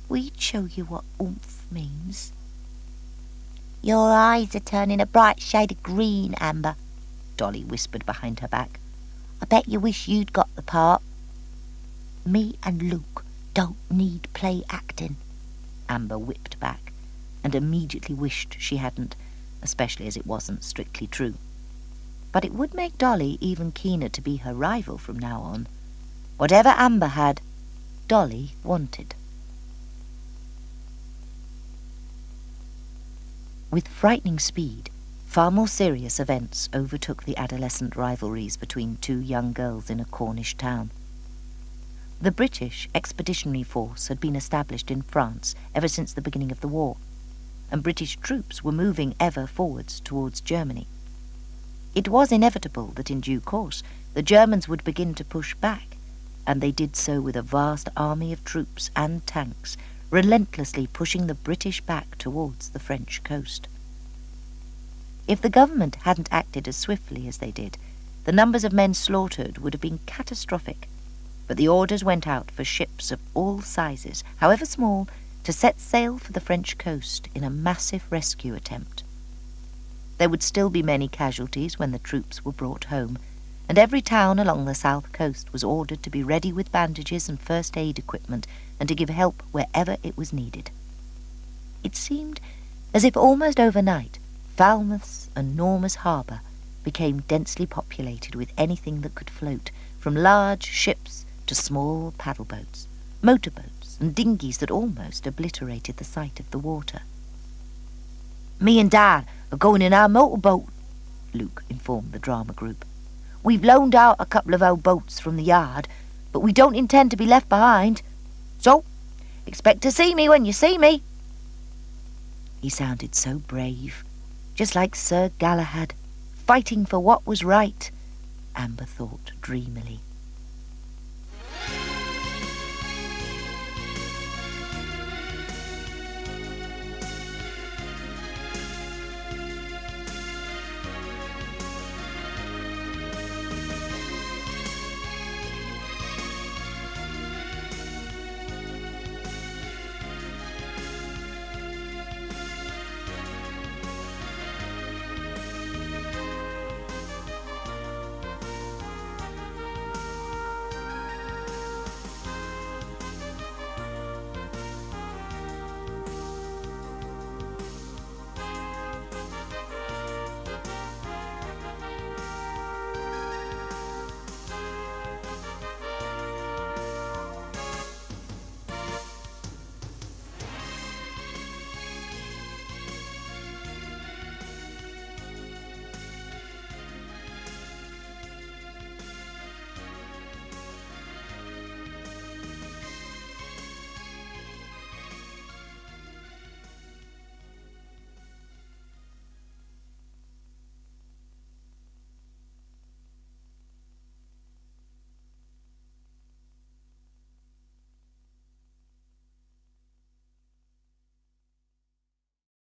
"We'd show you what oomph means." "Your eyes are turning a bright shade of green, Amber," Dolly whispered behind her back. "I bet you wish you'd got the part." "Me and Luke don't need play acting," Amber whipped back, and immediately wished she hadn't, especially as it wasn't strictly true. But it would make Dolly even keener to be her rival from now on. Whatever Amber had, Dolly wanted. With frightening speed, far more serious events overtook the adolescent rivalries between two young girls in a Cornish town. The British Expeditionary Force had been established in France ever since the beginning of the war, and British troops were moving ever forwards towards Germany. It was inevitable that in due course the Germans would begin to push back, and they did so with a vast army of troops and tanks, relentlessly pushing the British back towards the French coast. If the government hadn't acted as swiftly as they did, the numbers of men slaughtered would have been catastrophic, but the orders went out for ships of all sizes, however small, to set sail for the French coast in a massive rescue attempt. There would still be many casualties when the troops were brought home, and every town along the south coast was ordered to be ready with bandages and first aid equipment and to give help wherever it was needed. It seemed as if almost overnight Falmouth's enormous harbour became densely populated with anything that could float, from large ships to small paddle boats, motorboats and dinghies that almost obliterated the sight of the water. "Me and Dad are going in our motorboat," Luke informed the drama group. "We've loaned out a couple of old boats from the yard, but we don't intend to be left behind. So, expect to see me when you see me." He sounded so brave, just like Sir Galahad, fighting for what was right, Amber thought dreamily.